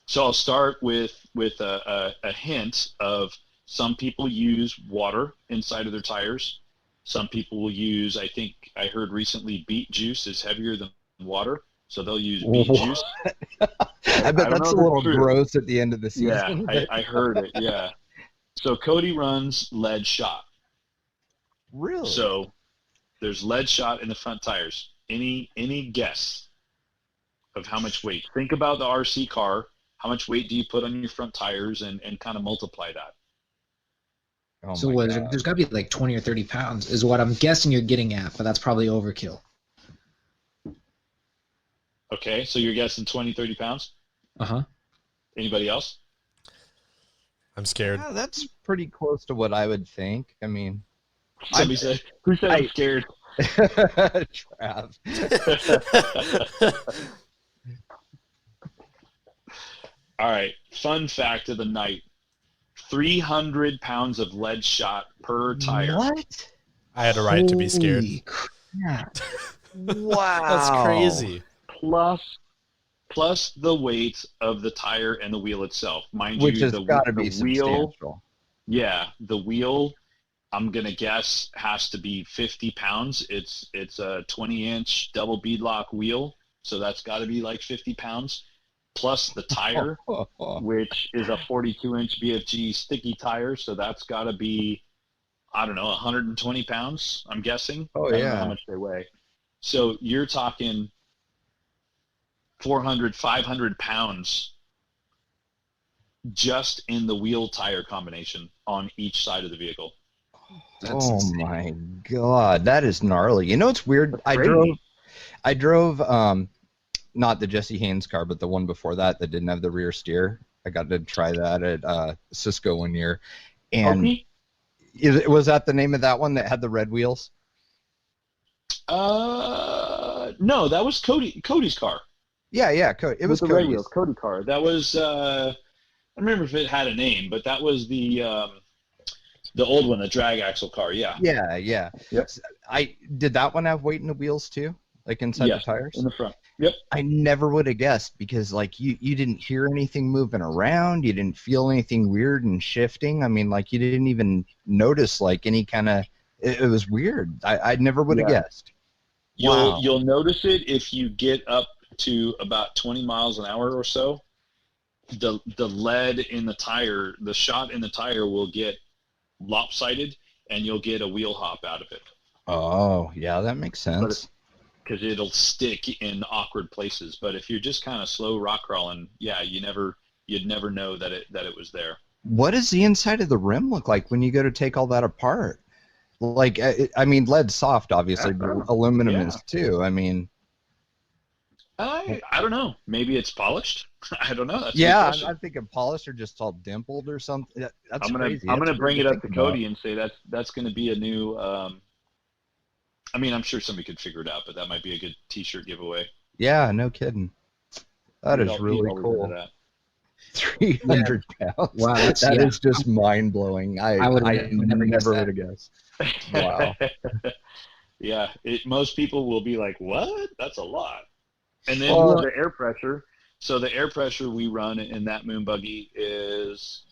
So I'll start with a hint of some people use water inside of their tires. Some people will use, I think I heard recently, beet juice is heavier than water, so they'll use beet juice. I bet that's a little gross at the end of the season. Yeah, I heard it, yeah. So Cody runs lead shot. Really? So there's lead shot in the front tires. Any guess of how much weight? Think about the RC car. How much weight do you put on your front tires and kind of multiply that? Oh so there's got to be like 20 or 30 pounds is what I'm guessing you're getting at, but that's probably overkill. Okay, so you're guessing 20, 30 pounds? Uh-huh. Anybody else? I'm scared. Yeah, that's pretty close to what I would think. I mean, who said I'm scared? Trav. All right, fun fact of the night. 300 pounds of lead shot per tire. What? I had a right to be scared. Crap. Wow. That's crazy. Plus the weight of the tire and the wheel itself. Mind Which you, has got to be substantial. Yeah, the wheel, I'm going to guess, has to be 50 pounds. It's a 20-inch double beadlock wheel, so that's got to be like 50 pounds. Plus the tire, which is a 42-inch BFG sticky tire, so that's got to be, I don't know, 120 pounds, I'm guessing. Oh, I don't yeah. know how much they weigh. So you're talking 400, 500 pounds just in the wheel tire combination on each side of the vehicle. That's insane. My God, that is gnarly. You know, it's weird. I drove not the Jesse Haynes car, but the one before that didn't have the rear steer. I got to try that at Cisco one year. And was that the name of that one that had the red wheels? No, that was Cody's car. Yeah, it was the red wheels, Cody car. That was I don't remember if it had a name, but that was the old one, the drag axle car. Yeah. Yep. Did that one have weight in the wheels too, like inside the tires? In the front. Yep. I never would have guessed because like you didn't hear anything moving around, you didn't feel anything weird and shifting. I mean, like you didn't even notice like any kind of. It was weird. I never would have guessed. You'll notice it if you get up to about 20 miles an hour or so. The lead in the tire, the shot in the tire will get lopsided, and you'll get a wheel hop out of it. Oh, yeah, that makes sense. Because it'll stick in awkward places. But if you're just kind of slow rock crawling, yeah, you'd never know that it was there. What does the inside of the rim look like when you go to take all that apart? Like, I mean, lead's soft, obviously, but aluminum is too. I mean, I don't know. Maybe it's polished. I don't know. That's I'm thinking polished or just all dimpled or something. That's crazy. I'm gonna bring it up to Cody and say that's gonna be a new. I mean, I'm sure somebody could figure it out, but that might be a good T-shirt giveaway. Yeah, no kidding. That is really cool. 300 pounds. Wow, that is just mind blowing. I never would have guessed. Wow. Yeah, most people will be like, "What? That's a lot." And then the air pressure. So the air pressure we run in that moon buggy is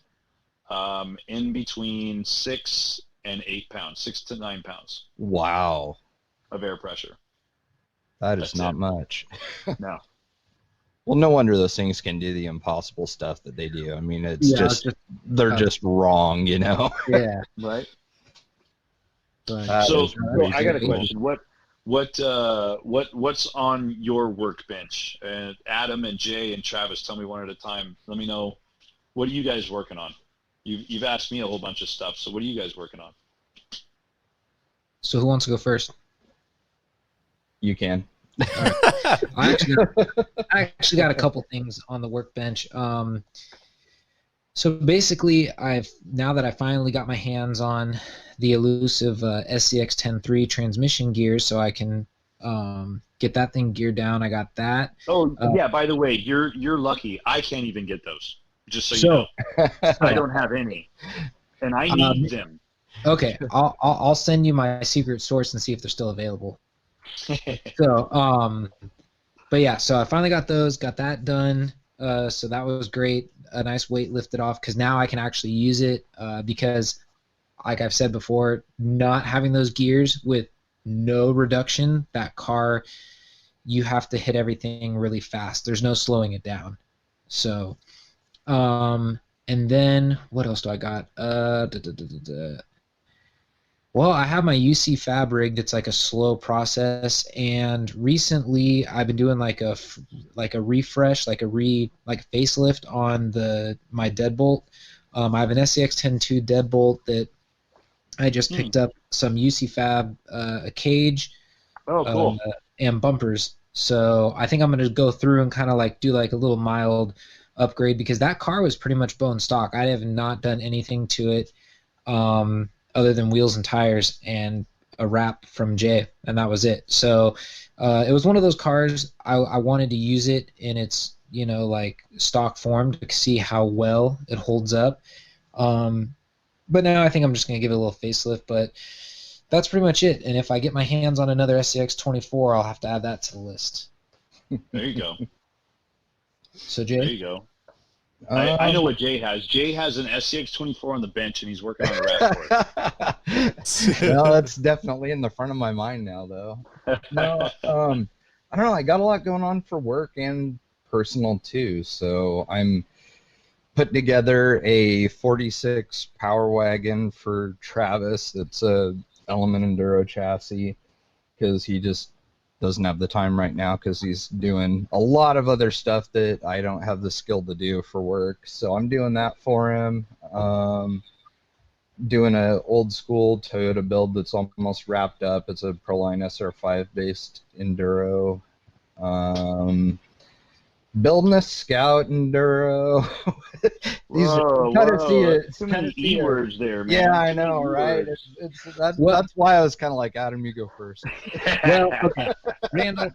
in between 6 and 8 pounds, 6 to 9 pounds. Wow. Of air pressure. That's not much. No. Well, no wonder those things can do the impossible stuff that they do. I mean, they're just wrong, you know? Yeah. Right. So I got a question. What's on your workbench? Adam and Jay and Travis, tell me one at a time. Let me know, what are you guys working on? You've asked me a whole bunch of stuff, so what are you guys working on? So who wants to go first? You can. Right. I actually got a couple things on the workbench. So basically, now that I finally got my hands on the elusive SCX 10.3 transmission gear, so I can get that thing geared down. I got that. Oh yeah. By the way, you're lucky. I can't even get those. Just so you know, I don't have any, and I need them. Okay, I'll send you my secret source and see if they're still available. So, but yeah, so I finally got that done. So that was great. A nice weight lifted off because now I can actually use it because, like I've said before, not having those gears with no reduction, that car, you have to hit everything really fast. There's no slowing it down. So, and then what else do I got? Well, I have my UC Fab rig that's like a slow process, and recently I've been doing like a refresh, like a facelift on my deadbolt. I have an SCX 10.2 deadbolt that I just picked up some UC Fab, a cage, Oh, cool. and bumpers. So I think I'm going to go through and kind of like do like a little mild upgrade because that car was pretty much bone stock. I have not done anything to it other than wheels and tires and a wrap from Jay, and that was it. So it was one of those cars I wanted to use it in its like stock form to see how well it holds up. But now I think I'm just going to give it a little facelift, but that's pretty much it. And if I get my hands on another SCX 24, I'll have to add that to the list. There you go. So, Jay? There you go. I know what Jay has. Jay has an SCX 24 on the bench, and he's working on a wrap for it. Well, that's definitely in the front of my mind now, though. No, I don't know. I got a lot going on for work and personal, too. So I'm putting together a 46 Power Wagon for Travis. It's a Element Enduro chassis because he just doesn't have the time right now because he's doing a lot of other stuff that I don't have the skill to do for work. So I'm doing that for him. Doing an old school Toyota build that's almost wrapped up. It's a Proline SR5 based Enduro. Building a Scout Enduro. Too many E-words there, man. Yeah, I know, right? That's why I was kind of like, Adam, you go first. Well, okay. Randall,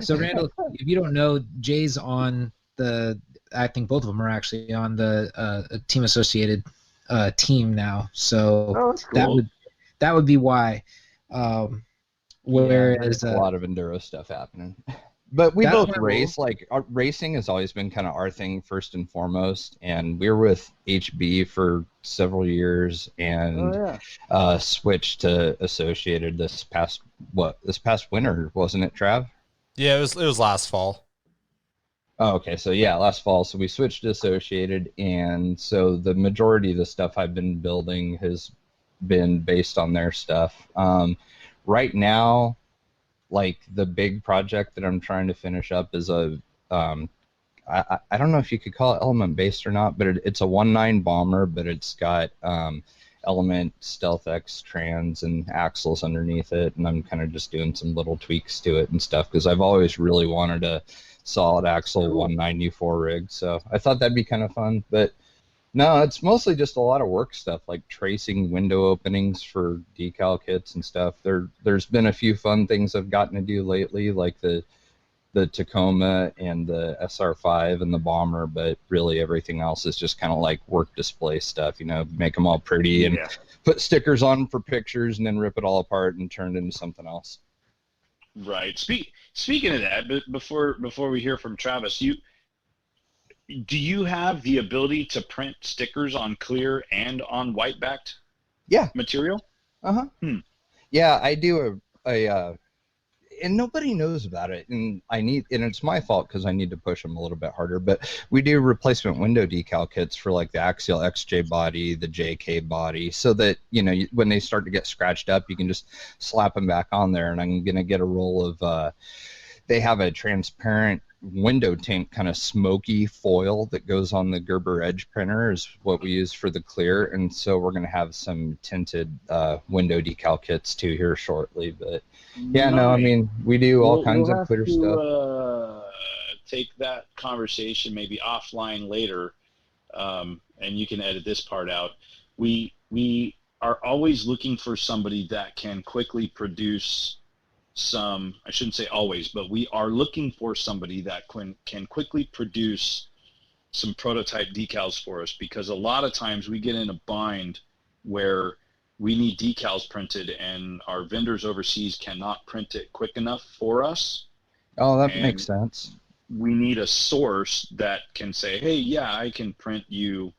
so Randall, if you don't know, Jay's on I think both of them are actually on the Team Associated team now. So that's cool. that would be why. There's a lot of Enduro stuff happening. But we both race. Like, racing has always been kind of our thing first and foremost. And we were with HB for several years and switched to Associated this past winter, wasn't it, Trav? Yeah, it was last fall. Oh, okay. So yeah, last fall. So we switched to Associated, and so the majority of the stuff I've been building has been based on their stuff. Right now, like the big project that I'm trying to finish up is I don't know if you could call it element based or not, but it's a 1.9 bomber, but it's got Element Stealth X trans and axles underneath it, and I'm kind of just doing some little tweaks to it and stuff because I've always really wanted a solid axle 1.9 U4 rig, so I thought that'd be kind of fun. But no, it's mostly just a lot of work stuff, like tracing window openings for decal kits and stuff. There's been a few fun things I've gotten to do lately, like the Tacoma and the SR5 and the Bomber, but really everything else is just kind of like work display stuff, make them all pretty and put stickers on them for pictures and then rip it all apart and turn it into something else. Right. Speaking of that, but before we hear from Travis, do you have the ability to print stickers on clear and on white backed material? Yeah, I do and nobody knows about it, and it's my fault because I need to push them a little bit harder, but we do replacement window decal kits for like the Axial XJ body, the JK body, so that when they start to get scratched up, you can just slap them back on there. And I'm gonna get a roll of they have a transparent window tint kind of smoky foil that goes on the Gerber Edge printer is what we use for the clear, and so we're going to have some tinted window decal kits too here shortly. But I mean, we do all kinds of clear stuff. Take that conversation maybe offline later, and you can edit this part out. We are always looking for somebody that can quickly produce I shouldn't say always, but we are looking for somebody that can quickly produce some prototype decals for us, because a lot of times we get in a bind where we need decals printed and our vendors overseas cannot print it quick enough for us. Oh, that makes sense. we need a source that can say, hey, yeah, I can print you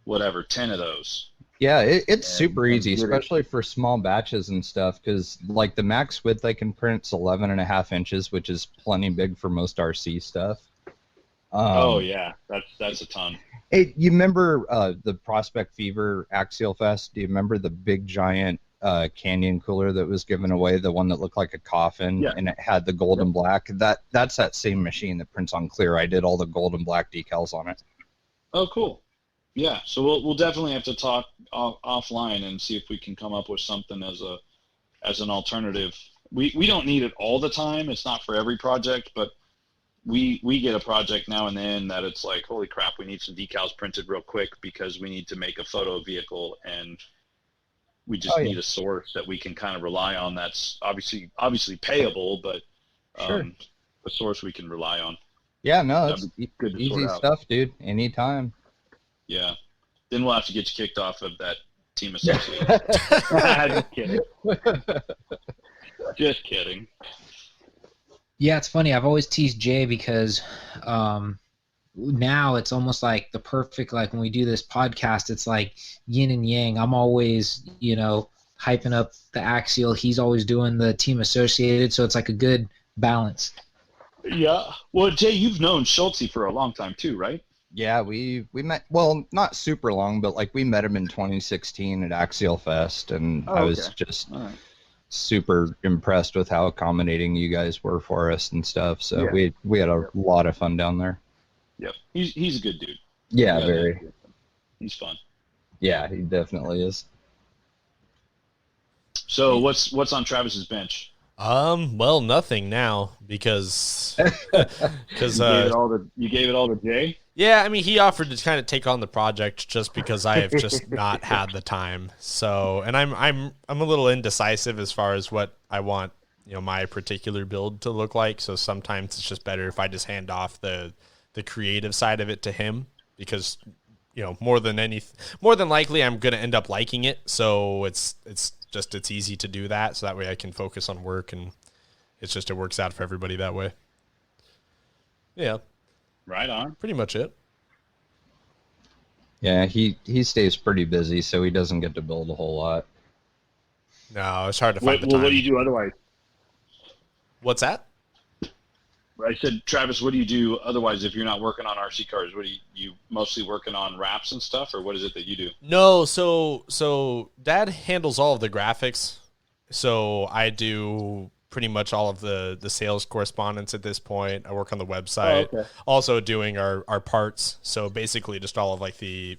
whatever, 10 of those. Yeah, it's super easy, get it. especially for small batches and stuff, because like the max width I can print is 11.5 inches, which is plenty big for most RC stuff. Oh yeah, that's a ton. Hey, you remember the Prospect Fever Axial Fest? Do you remember the big giant Canyon cooler that was given away, the one that looked like a coffin, Yeah. and it had the gold and black? That's that same machine that prints on clear. I did all the gold and black decals on it. Oh, cool. Yeah, so we'll definitely have to talk offline and see if we can come up with something as an alternative. We don't need it all the time. It's not for every project, but we get a project now and then that it's like, holy crap, we need some decals printed real quick because we need to make a photo vehicle, and we just need a source that we can kind of rely on. That's obviously payable, but Sure. a source we can rely on. Yeah, no, That'd it's good to easy sort out. stuff, dude. Anytime. Yeah. Then we'll have to get you kicked off of that team association. Just kidding. Just kidding. Yeah, it's funny. I've always teased Jay because now it's almost like the perfect, like when we do this podcast, it's like yin and yang. I'm always, hyping up the Axial. He's always doing the team associated, so it's like a good balance. Yeah. Well, Jay, you've known Schultze for a long time too, right? Yeah, we met, well, not super long, but like we met him in 2016 at Axial Fest, and I was just super impressed with how accommodating you guys were for us and stuff. So we had a lot of fun down there. Yep. He's a good dude. Yeah, very. He's fun. Yeah, he definitely is. So what's on Travis's bench? Well, nothing now because you gave it all to Jay. Yeah, I mean, he offered to kind of take on the project just because I have just not had the time. So, and I'm a little indecisive as far as what I want, my particular build to look like. So sometimes it's just better if I just hand off the creative side of it to him, because more than likely I'm going to end up liking it. So it's easy to do that. So that way I can focus on work, and it works out for everybody that way. Yeah. Right on. Pretty much it. Yeah, he stays pretty busy, so he doesn't get to build a whole lot. No, it's hard to find the time. Well, what do you do otherwise? What's that? I said, Travis, what do you do otherwise if you're not working on RC cars? What do you mostly working on wraps and stuff, or what is it that you do? No, so Dad handles all of the graphics. So I do pretty much all of the sales correspondence at this point. I work on the website. Oh, okay. Also doing our parts. So basically just all of like the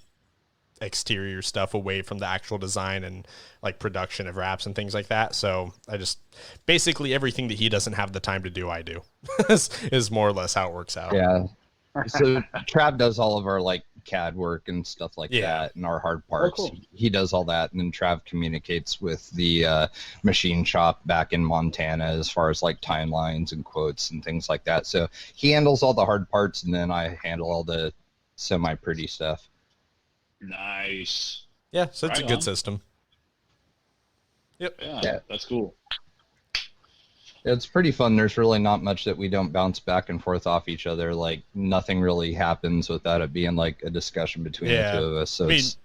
exterior stuff away from the actual design and like production of wraps and things like that. So I just basically everything that he doesn't have the time to do, I do is more or less how it works out. Yeah. So Trav does all of our like CAD work and stuff like that, and our hard parts. Oh, cool. He does all that, and then Trav communicates with the machine shop back in Montana as far as like timelines and quotes and things like that. So he handles all the hard parts, and then I handle all the semi-pretty stuff. Nice. Yeah, so it's Right a good on. system. Yep. Yeah, that's cool. It's pretty fun. There's really not much that we don't bounce back and forth off each other. Like nothing really happens without it being like a discussion between the two of us. So it's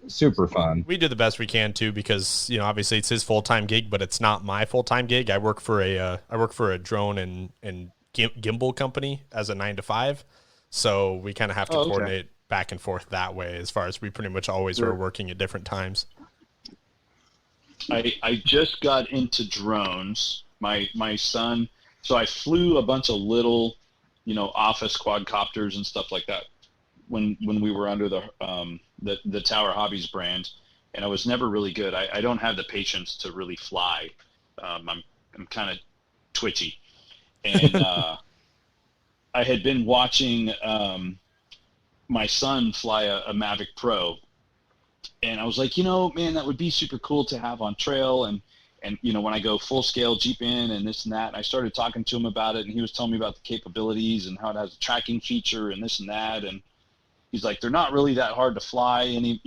super fun. We do the best we can too, because obviously it's his full-time gig, but it's not my full-time gig. I work for a drone and gimbal company as a 9 to 5, so we kind of have to coordinate back and forth that way. As far as we pretty much always are working at different times. I just got into drones. My son, so I flew a bunch of little, office quadcopters and stuff like that when we were under the Tower Hobbies brand, and I was never really good. I don't have the patience to really fly. I'm kind of twitchy, and I had been watching my son fly a Mavic Pro, and I was like, man, that would be super cool to have on trail, and when I go full scale Jeep in and this and that, and I started talking to him about it, and he was telling me about the capabilities and how it has a tracking feature and this and that, and he's like, they're not really that hard to fly, and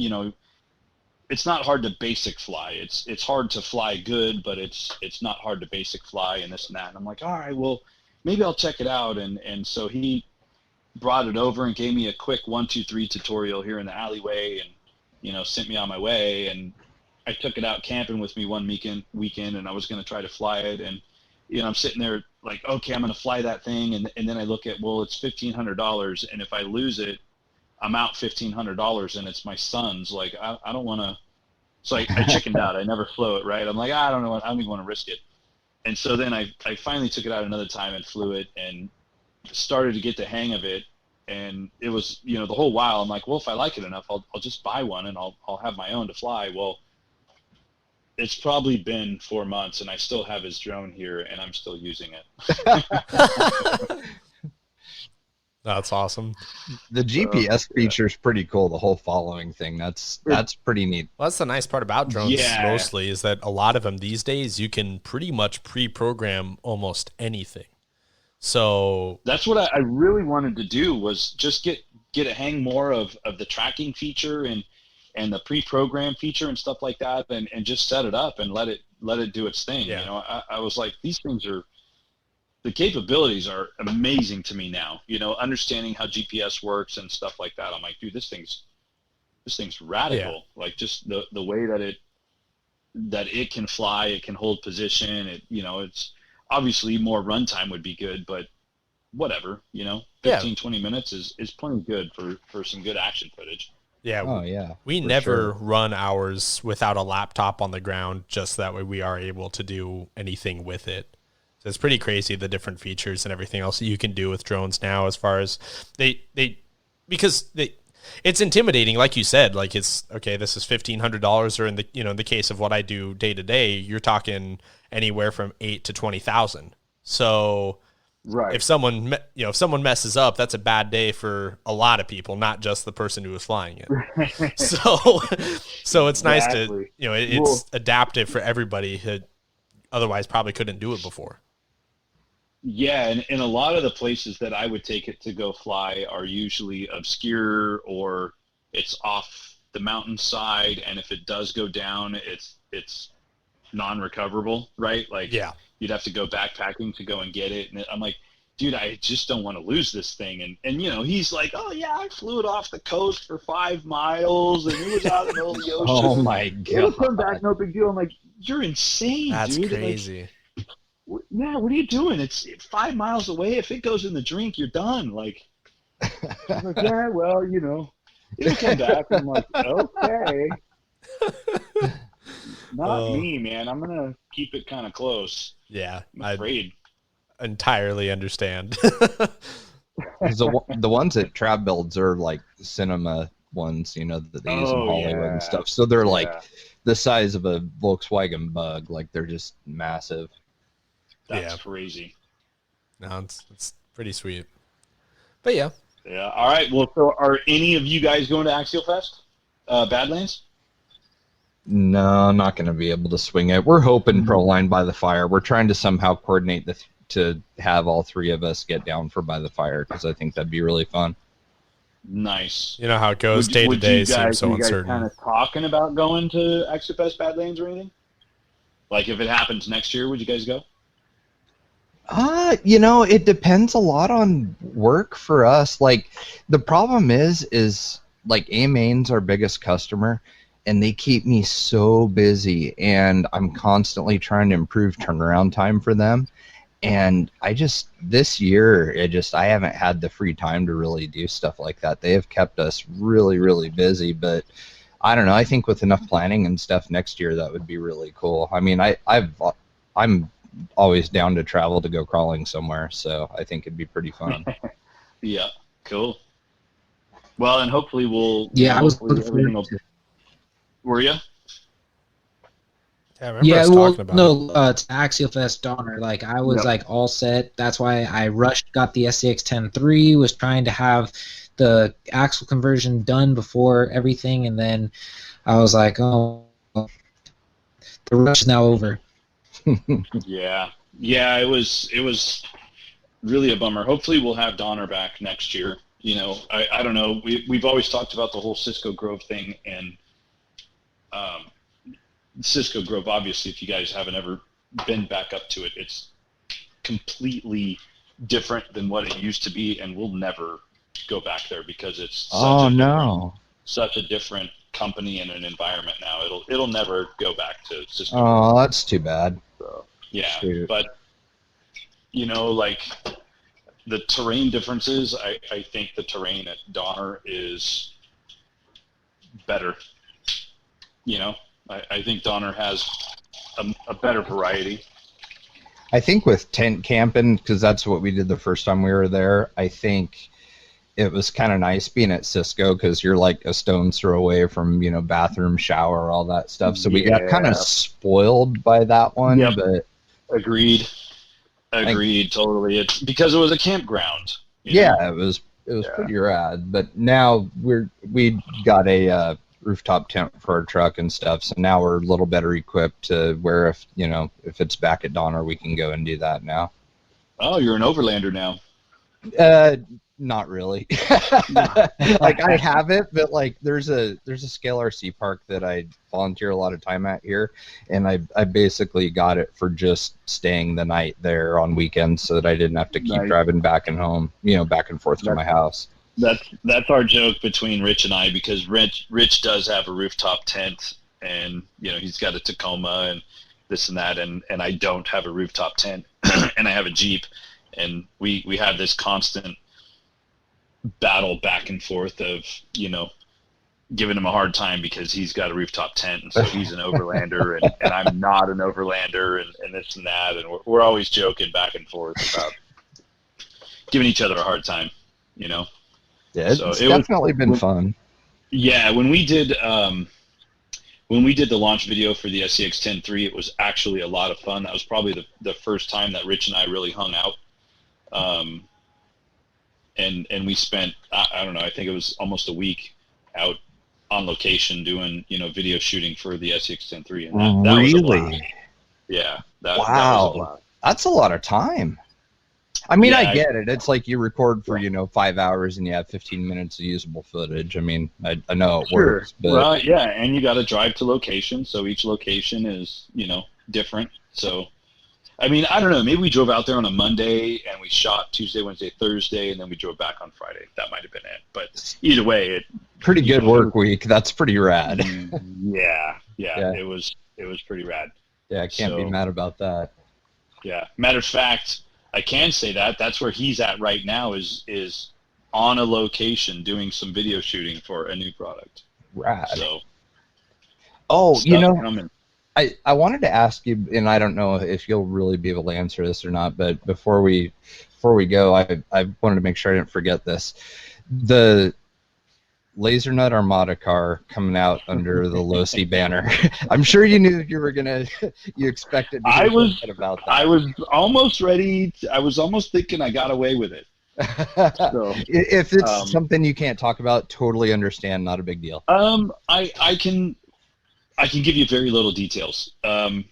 it's not hard to basic fly. It's hard to fly good, but it's not hard to basic fly and this and that. And I'm like, all right, well, maybe I'll check it out. And so he brought it over and gave me a quick 1, 2, 3 tutorial here in the alleyway, and, you know, sent me on my way. And I took it out camping with me one weekend, and I was going to try to fly it. And, you know, I'm sitting there like, okay, I'm going to fly that thing. And then I look at, well, it's $1,500. And if I lose it, I'm out $1,500, and it's my son's. Like, I don't want to. So I chickened out. I never flew it, right? I'm like, I don't know. I don't even want to risk it. And so then I finally took it out another time and flew it and started to get the hang of it. And it was, you know, the whole while I'm like, well, if I like it enough, I'll just buy one and I'll have my own to fly. Well, it's probably been 4 months, and I still have his drone here, and I'm still using it. That's awesome. The GPS feature is pretty cool. The whole following thing, that's pretty neat. Well, that's the nice part about drones mostly, is that a lot of them these days, you can pretty much pre-program almost anything. So that's what I really wanted to do, was just get a hang more of the tracking feature and the pre-program feature and stuff like that, and just set it up and let it do its thing. Yeah. You know, I was like, these things are, the capabilities are amazing to me now, you know, understanding how GPS works and stuff like that. I'm like, dude, this thing's radical. Yeah. Like, just the way that it can fly, it can hold position. It, you know, it's obviously more runtime would be good, but whatever, you know, 15, 20 minutes is plenty good for some good action footage. Yeah. Oh yeah. We never run ours without a laptop on the ground, just that way we are able to do anything with it. So it's pretty crazy, the different features and everything else that you can do with drones now, as far as because it's intimidating, like you said. Like, it's okay, this is $1,500, or in the case of what I do day to day, you're talking anywhere from $8,000 to $20,000. So right, if someone messes up, that's a bad day for a lot of people, not just the person who was flying it. So it's nice to, you know, it's adaptive for everybody who otherwise probably couldn't do it before. Yeah, and a lot of the places that I would take it to go fly are usually obscure, or it's off the mountainside, and if it does go down, it's non-recoverable, right? Like, yeah, you'd have to go backpacking to go and get it. And I'm like, dude, I just don't want to lose this thing. And you know, he's like, oh yeah, I flew it off the coast for 5 miles, and it was out in the middle of the ocean. Oh my God. It'll come back, no big deal. I'm like, you're insane, that's dude. crazy. Like, yeah, what are you doing? It's 5 miles away. If it goes in the drink, you're done. Like, I'm like, yeah, well, you know, it'll come back. I'm like, okay. Not me, man. I'm gonna keep it kind of close. Yeah, I'm afraid. I entirely understand. The ones that Trav builds are like cinema ones, you know, that they use in Hollywood and stuff. So they're like the size of a Volkswagen Bug. Like, they're just massive. That's crazy. No, it's pretty sweet. But yeah. Yeah. All right. Well, so are any of you guys going to Axial Fest? Badlands? No, I'm not going to be able to swing it. We're hoping Pro Line by the Fire. We're trying to somehow coordinate to have all three of us get down for By the Fire, because I think that'd be really fun. Nice. You know how it goes, day to day seems so uncertain. Kind of talking about going to Axial Fest Badlands or anything? Like, if it happens next year, would you guys go? You know, it depends a lot on work for us. Like, the problem is like, A-Main's our biggest customer, and they keep me so busy, and I'm constantly trying to improve turnaround time for them. And this year, I haven't had the free time to really do stuff like that. They have kept us really, really busy, but I don't know. I think with enough planning and stuff next year, that would be really cool. I mean, I'm always down to travel to go crawling somewhere, so I think it'd be pretty fun. Yeah, cool. Well, and hopefully we'll. Yeah, I was looking forward to. Were you? Yeah, I remember us talking about to Axial Fest Donner. Like, I was like all set. That's why I rushed, got the SCX 10.3, was trying to have the axle conversion done before everything, and then I was like, oh, the rush is now over. Yeah, it was really a bummer. Hopefully we'll have Donner back next year. You know, I don't know. We've always talked about the whole Cisco Grove thing, and Cisco Grove, obviously, if you guys haven't ever been back up to it, it's completely different than what it used to be, and we'll never go back there because it's such a different company and an environment now. It'll never go back to Cisco. Oh, that's too bad. So, yeah, Shoot. but like the terrain differences, I think the terrain at Donner is better. I think Donner has a better variety. I think with tent camping, because that's what we did the first time we were there, I think it was kind of nice being at Cisco because you're like a stone's throw away from, bathroom, shower, all that stuff. So we got kind of spoiled by that one. Yep. But Agreed, totally. It's because it was a campground. It was pretty rad. But now we got a rooftop tent for our truck and stuff, so now we're a little better equipped to where if it's back at Donner, we can go and do that now. Oh, you're an overlander now. Not really. Like I have it, but like there's a scale RC park that I volunteer a lot of time at here, and I basically got it for just staying the night there on weekends so that I didn't have to keep driving back and home, back and forth to my house. That's our joke between Rich and I, because Rich does have a rooftop tent, and he's got a Tacoma and this and that, and I don't have a rooftop tent and I have a Jeep, and we have this constant battle back and forth of giving him a hard time because he's got a rooftop tent, and so he's an overlander and I'm not an overlander, and this and that, and we're always joking back and forth about giving each other a hard time. Yeah, it's definitely been fun. Yeah, when we did the launch video for the SCX-10-3, it was actually a lot of fun. That was probably the first time that Rich and I really hung out. And we spent, I don't know, I think it was almost a week out on location doing, video shooting for the SCX-10-3. And that really? was a lot. Yeah. That was a lot. That's a lot of time. I mean, Yeah, I get it. It's like you record for, 5 hours and you have 15 minutes of usable footage. I mean, I know it works. But... Well, yeah, and you got to drive to location, so each location is, different. So, I mean, I don't know. Maybe we drove out there on a Monday and we shot Tuesday, Wednesday, Thursday, and then we drove back on Friday. That might have been it. But either way, pretty good work week. That's pretty rad. Yeah. It was pretty rad. Yeah, I can't be mad about that. Yeah. Matter of fact, I can say that's where he's at right now is on a location doing some video shooting for a new product. Rad. So, coming. I wanted to ask you, and I don't know if you'll really be able to answer this or not, but before we go, I wanted to make sure I didn't forget this. The Laser Nut Armada car coming out under the Losi banner. I'm sure you knew you expected to hear about that. I was almost ready. I was almost thinking I got away with it. So, if it's something you can't talk about, totally understand. Not a big deal. I can give you very little details. I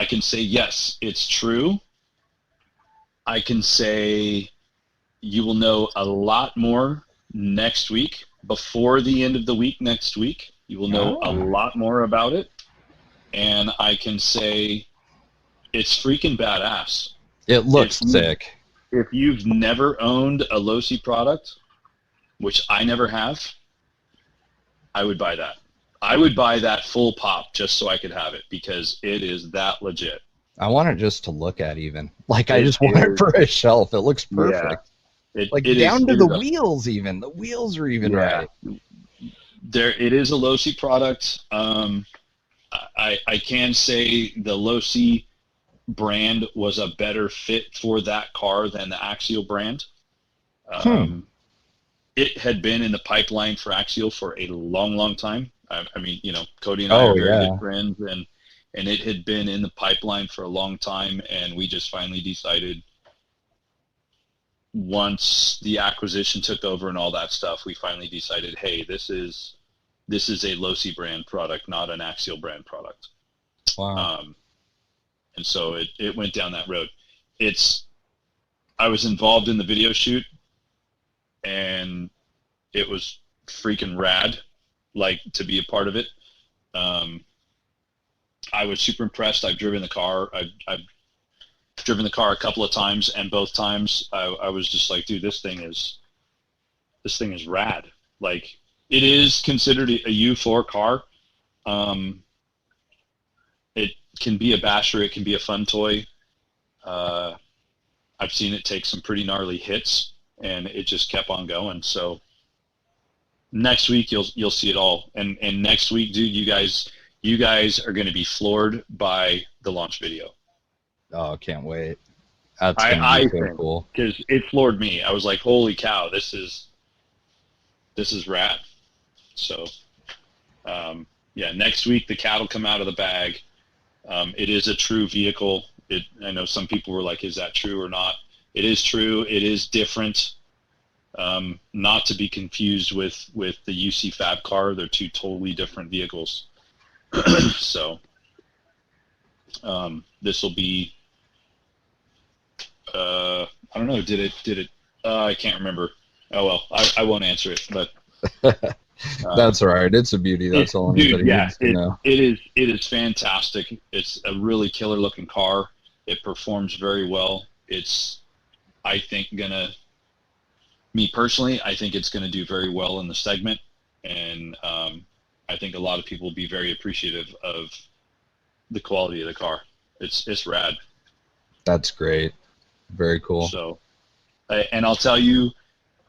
can say, yes, it's true. I can say you will know a lot more next week. Before the end of the week next week, you will know a lot more about it. And I can say it's freaking badass. It looks sick. If you've never owned a Losi product, which I never have, I would buy that. I would buy that full pop just so I could have it because it is that legit. I want it just to look at even. Like I just want it for a shelf. It looks perfect. Yeah. Down to the wheels even. The wheels are even right. It is a Losi product. I can say the Losi brand was a better fit for that car than the Axial brand. It had been in the pipeline for Axial for a long, long time. I mean, Cody and I are very good friends, and it had been in the pipeline for a long time, and we just finally decided once the acquisition took over and all that stuff, we finally decided, hey, this is a Losi brand product, not an Axial brand product. Wow. And so it went down that road. I was involved in the video shoot, and it was freaking rad, like, to be a part of it. I was super impressed. I've driven the car. I've driven the car a couple of times, and both times I was just like, dude, this thing is rad. Like, it is considered a U4 car. It can be a basher. It can be a fun toy. I've seen it take some pretty gnarly hits, and it just kept on going. So next week you'll see it all. And next week, dude, you guys are going to be floored by the launch video. Oh, can't wait. That's gonna be so cool. Because it floored me. I was like, holy cow, this is rad. So, yeah, next week the cat will come out of the bag. It is a true vehicle. I know some people were like, is that true or not? It is true. It is different. Not to be confused with the UC Fab car. They're two totally different vehicles. So, this will be, I don't know. Did it, I can't remember. Oh, well, I won't answer it, but that's all right. It's a beauty. That's all anybody needs to know. It is fantastic. It's a really killer looking car. It performs very well. It's, I think, me personally, I think it's gonna do very well in the segment, and I think a lot of people will be very appreciative of the quality of the car. It's rad. That's great. Very cool. So, and I'll tell you,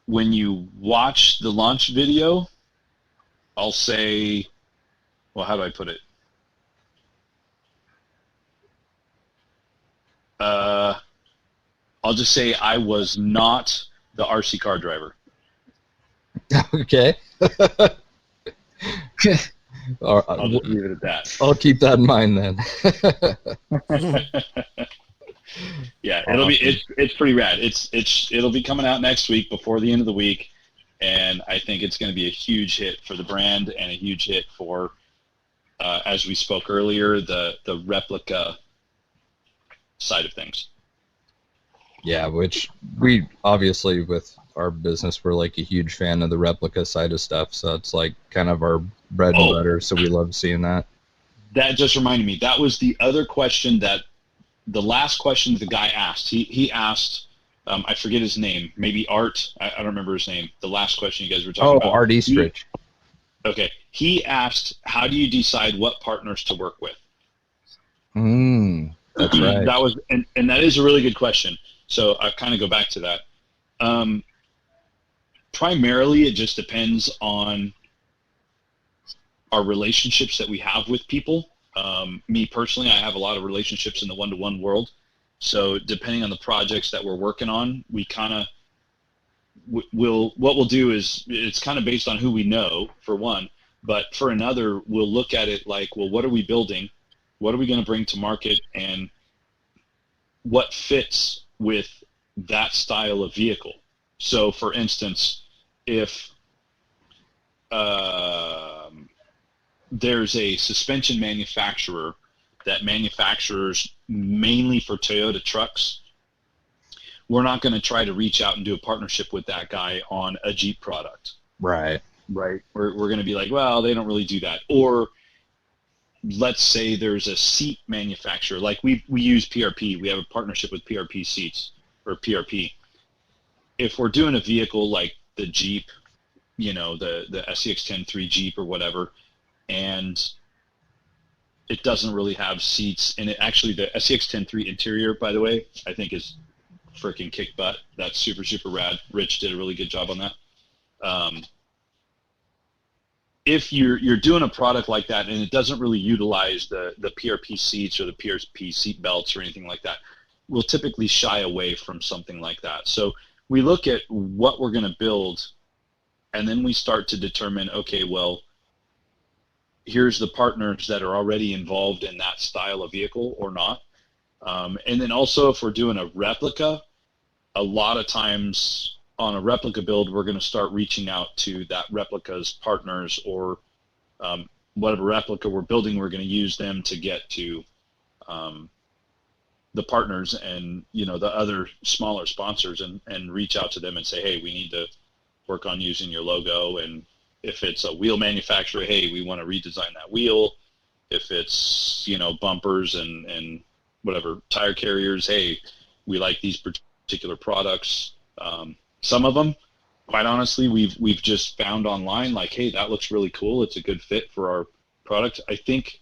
when you watch the launch video, I'll say, well, how do I put it? I'll just say I was not the RC car driver. Okay. I'll just leave it at that. I'll keep that in mind then. Yeah, it'll be it's pretty rad. It'll be coming out next week before the end of the week, and I think it's going to be a huge hit for the brand and a huge hit for, as we spoke earlier, the replica side of things. Yeah, which we obviously, with our business, we're like a huge fan of the replica side of stuff. So it's like kind of our bread and butter. So we love seeing that. That just reminded me. That was the other question the last question the guy asked. He asked, I forget his name, maybe Art. I don't remember his name. The last question you guys were talking about. Art Eastridge. Okay. He asked, how do you decide what partners to work with? That's right. That was, and that is a really good question. So I kind of go back to that. Primarily, it just depends on our relationships that we have with people. Me personally, I have a lot of relationships in the one-to-one world. So depending on the projects that we're working on, we kind of what we'll do is, it's kind of based on who we know, for one, but for another, we'll look at it like, well, what are we building? What are we going to bring to market, and what fits with that style of vehicle? So for instance, if there's a suspension manufacturer that manufactures mainly for Toyota trucks, we're not going to try to reach out and do a partnership with that guy on a Jeep product. Right. We're going to be like, well, they don't really do that. Or let's say there's a seat manufacturer, like we use PRP. We have a partnership with PRP seats, or PRP. If we're doing a vehicle like the Jeep, the SCX-10-3 Jeep or whatever, and it doesn't really have seats in it. Actually, the SCX-10-3 interior, by the way, I think is freaking kick butt. That's super, super rad. Rich did a really good job on that. If you're doing a product like that and it doesn't really utilize the PRP seats or the PRP seat belts or anything like that, we'll typically shy away from something like that. So we look at what we're going to build, and then we start to determine, okay, well, here's the partners that are already involved in that style of vehicle or not. And then also, if we're doing a replica, a lot of times on a replica build, we're going to start reaching out to that replica's partners, or whatever replica we're building, we're going to use them to get to the partners and the other smaller sponsors, and reach out to them and say, hey, we need to work on using your logo. And if it's a wheel manufacturer, hey, we want to redesign that wheel. If it's bumpers and whatever tire carriers, hey, we like these particular products. Some of them, quite honestly, we've just found online, like, hey, that looks really cool. It's a good fit for our product. I think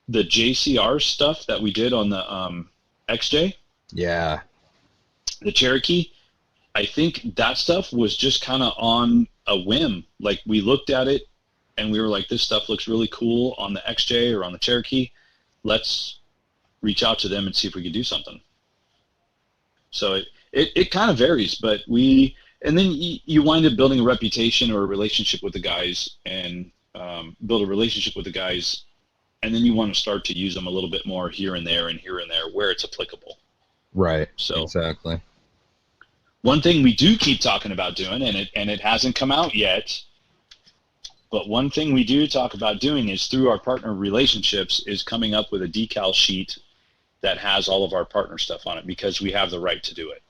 the JCR stuff that we did on the XJ, Yeah. the Cherokee, I think that stuff was just kind of on a whim. Like, we looked at it and we were like, this stuff looks really cool on the XJ or on the Cherokee. Let's reach out to them and see if we can do something. So it kind of varies, but and then you wind up building a reputation or a relationship with the guys, and build a relationship with the guys, and then you want to start to use them a little bit more here and there where it's applicable. Right. So exactly. one thing we do keep talking about doing, and it hasn't come out yet, but one thing we do talk about doing is through our partner relationships is coming up with a decal sheet that has all of our partner stuff on it, because we have the right to do it.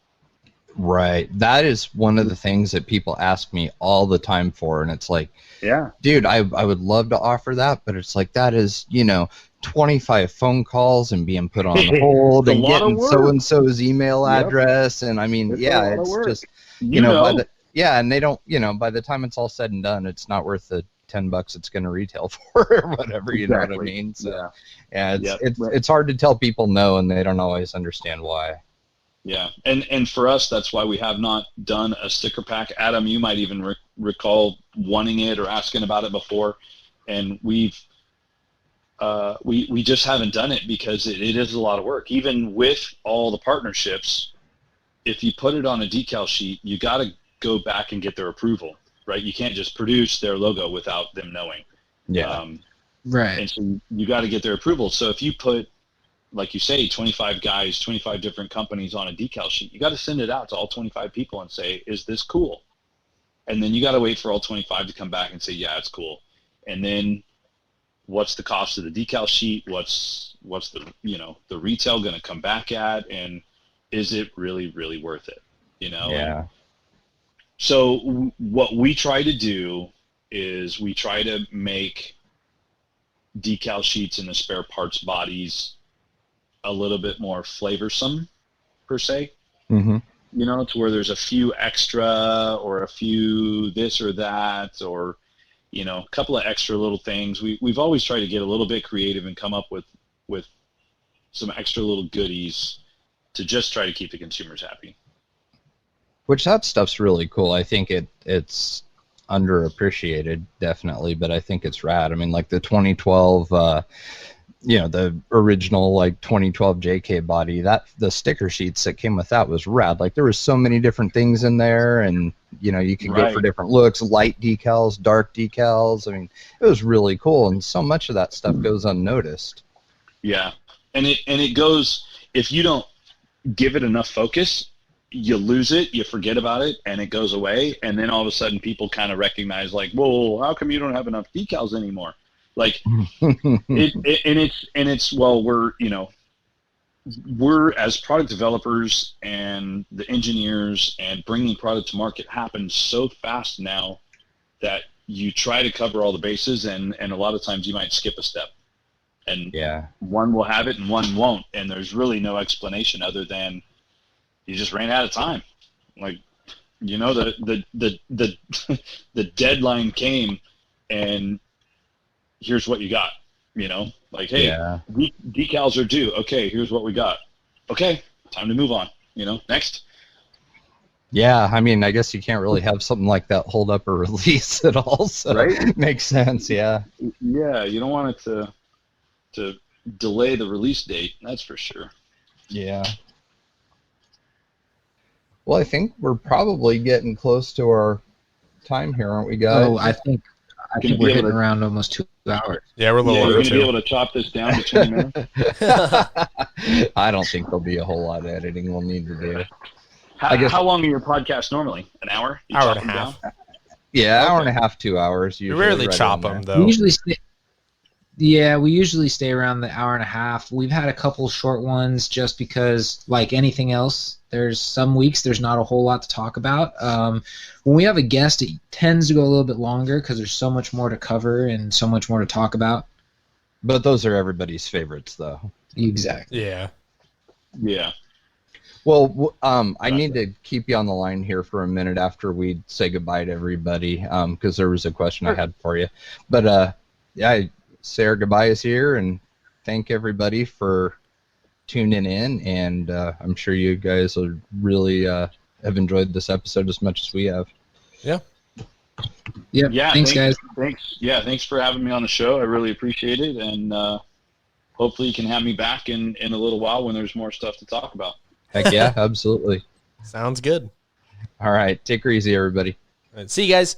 Right. That is one of the things that people ask me all the time for, and it's like, Yeah. dude, I would love to offer that, but it's like, that is, 25 phone calls and being put on hold and getting so-and-so's email address. And I mean, It's yeah, a lot of it's work. just, You know. and they don't, by the time it's all said and done, it's not worth the $10 it's going to retail for or whatever, you know what I mean? So yeah, it's hard to tell people no, and they don't always understand why. Yeah, and for us, that's why we have not done a sticker pack. Adam, you might even recall wanting it or asking about it before, and we just haven't done it because it is a lot of work. Even with all the partnerships, if you put it on a decal sheet, you got to go back and get their approval, right? You can't just produce their logo without them knowing. Yeah. Right. And so you got to get their approval. So if you put, like you say, 25 guys, 25 different companies on a decal sheet, you got to send it out to all 25 people and say, is this cool? And then you got to wait for all 25 to come back and say, yeah, it's cool. And then what's the cost of the decal sheet? What's the, the retail going to come back at? And is it really, really worth it? Yeah. So what we try to do is we try to make decal sheets and the spare parts bodies a little bit more flavorsome, per se. Mm-hmm. To where there's a few extra or a few this or that, or a couple of extra little things. We've always tried to get a little bit creative and come up with some extra little goodies to just try to keep the consumers happy. Which that stuff's really cool. I think it's underappreciated, definitely, but I think it's rad. I mean, like the 2012, the original like 2012 JK body, that the sticker sheets that came with that was rad. Like there was so many different things in there, and you could go for different looks, light decals, dark decals. I mean, it was really cool, and so much of that stuff goes unnoticed. Yeah, and it goes, if you don't give it enough focus, you lose it, you forget about it, and it goes away, and then all of a sudden people kind of recognize, like, whoa, how come you don't have enough decals anymore? Like, it's well, we're as product developers and the engineers, and bringing product to market happens so fast now that you try to cover all the bases, and a lot of times you might skip a step, and one will have it and one won't, and there's really no explanation other than you just ran out of time. Like, the deadline came, and here's what you got. Like, hey, decals are due. Okay, here's what we got. Okay, time to move on. Next. Yeah, I mean, I guess you can't really have something like that hold up a release at all. So right? Makes sense. Yeah. Yeah, you don't want it to delay the release date. That's for sure. Yeah. Well, I think we're probably getting close to our time here, aren't we, guys? Oh, I think we're hitting around almost 2 hours. Yeah, we're a little over. You're going to be too. able to chop this down to 20 minutes? I don't think there'll be a whole lot of editing we'll need to do. How long are your podcasts normally? An hour? You hour chop and a them half. down? Yeah, hour and a half, 2 hours. You rarely right chop on them, there. though. We usually stay around the hour and a half. We've had a couple short ones just because, like anything else, there's some weeks there's not a whole lot to talk about. When we have a guest, it tends to go a little bit longer because there's so much more to cover and so much more to talk about. But those are everybody's favorites, though. Exactly. Yeah. Yeah. Well, I need to keep you on the line here for a minute after we say goodbye to everybody, because there was a question I had for you. But yeah, say our goodbyes here and thank everybody for tuning in. And I'm sure you guys will really have enjoyed this episode as much as we have. Yeah. Yep. Yeah. Thanks, guys. Thanks. Yeah. Thanks for having me on the show. I really appreciate it. And hopefully you can have me back in a little while when there's more stuff to talk about. Heck yeah, absolutely. Sounds good. All right. Take her easy, everybody. All right, see you guys.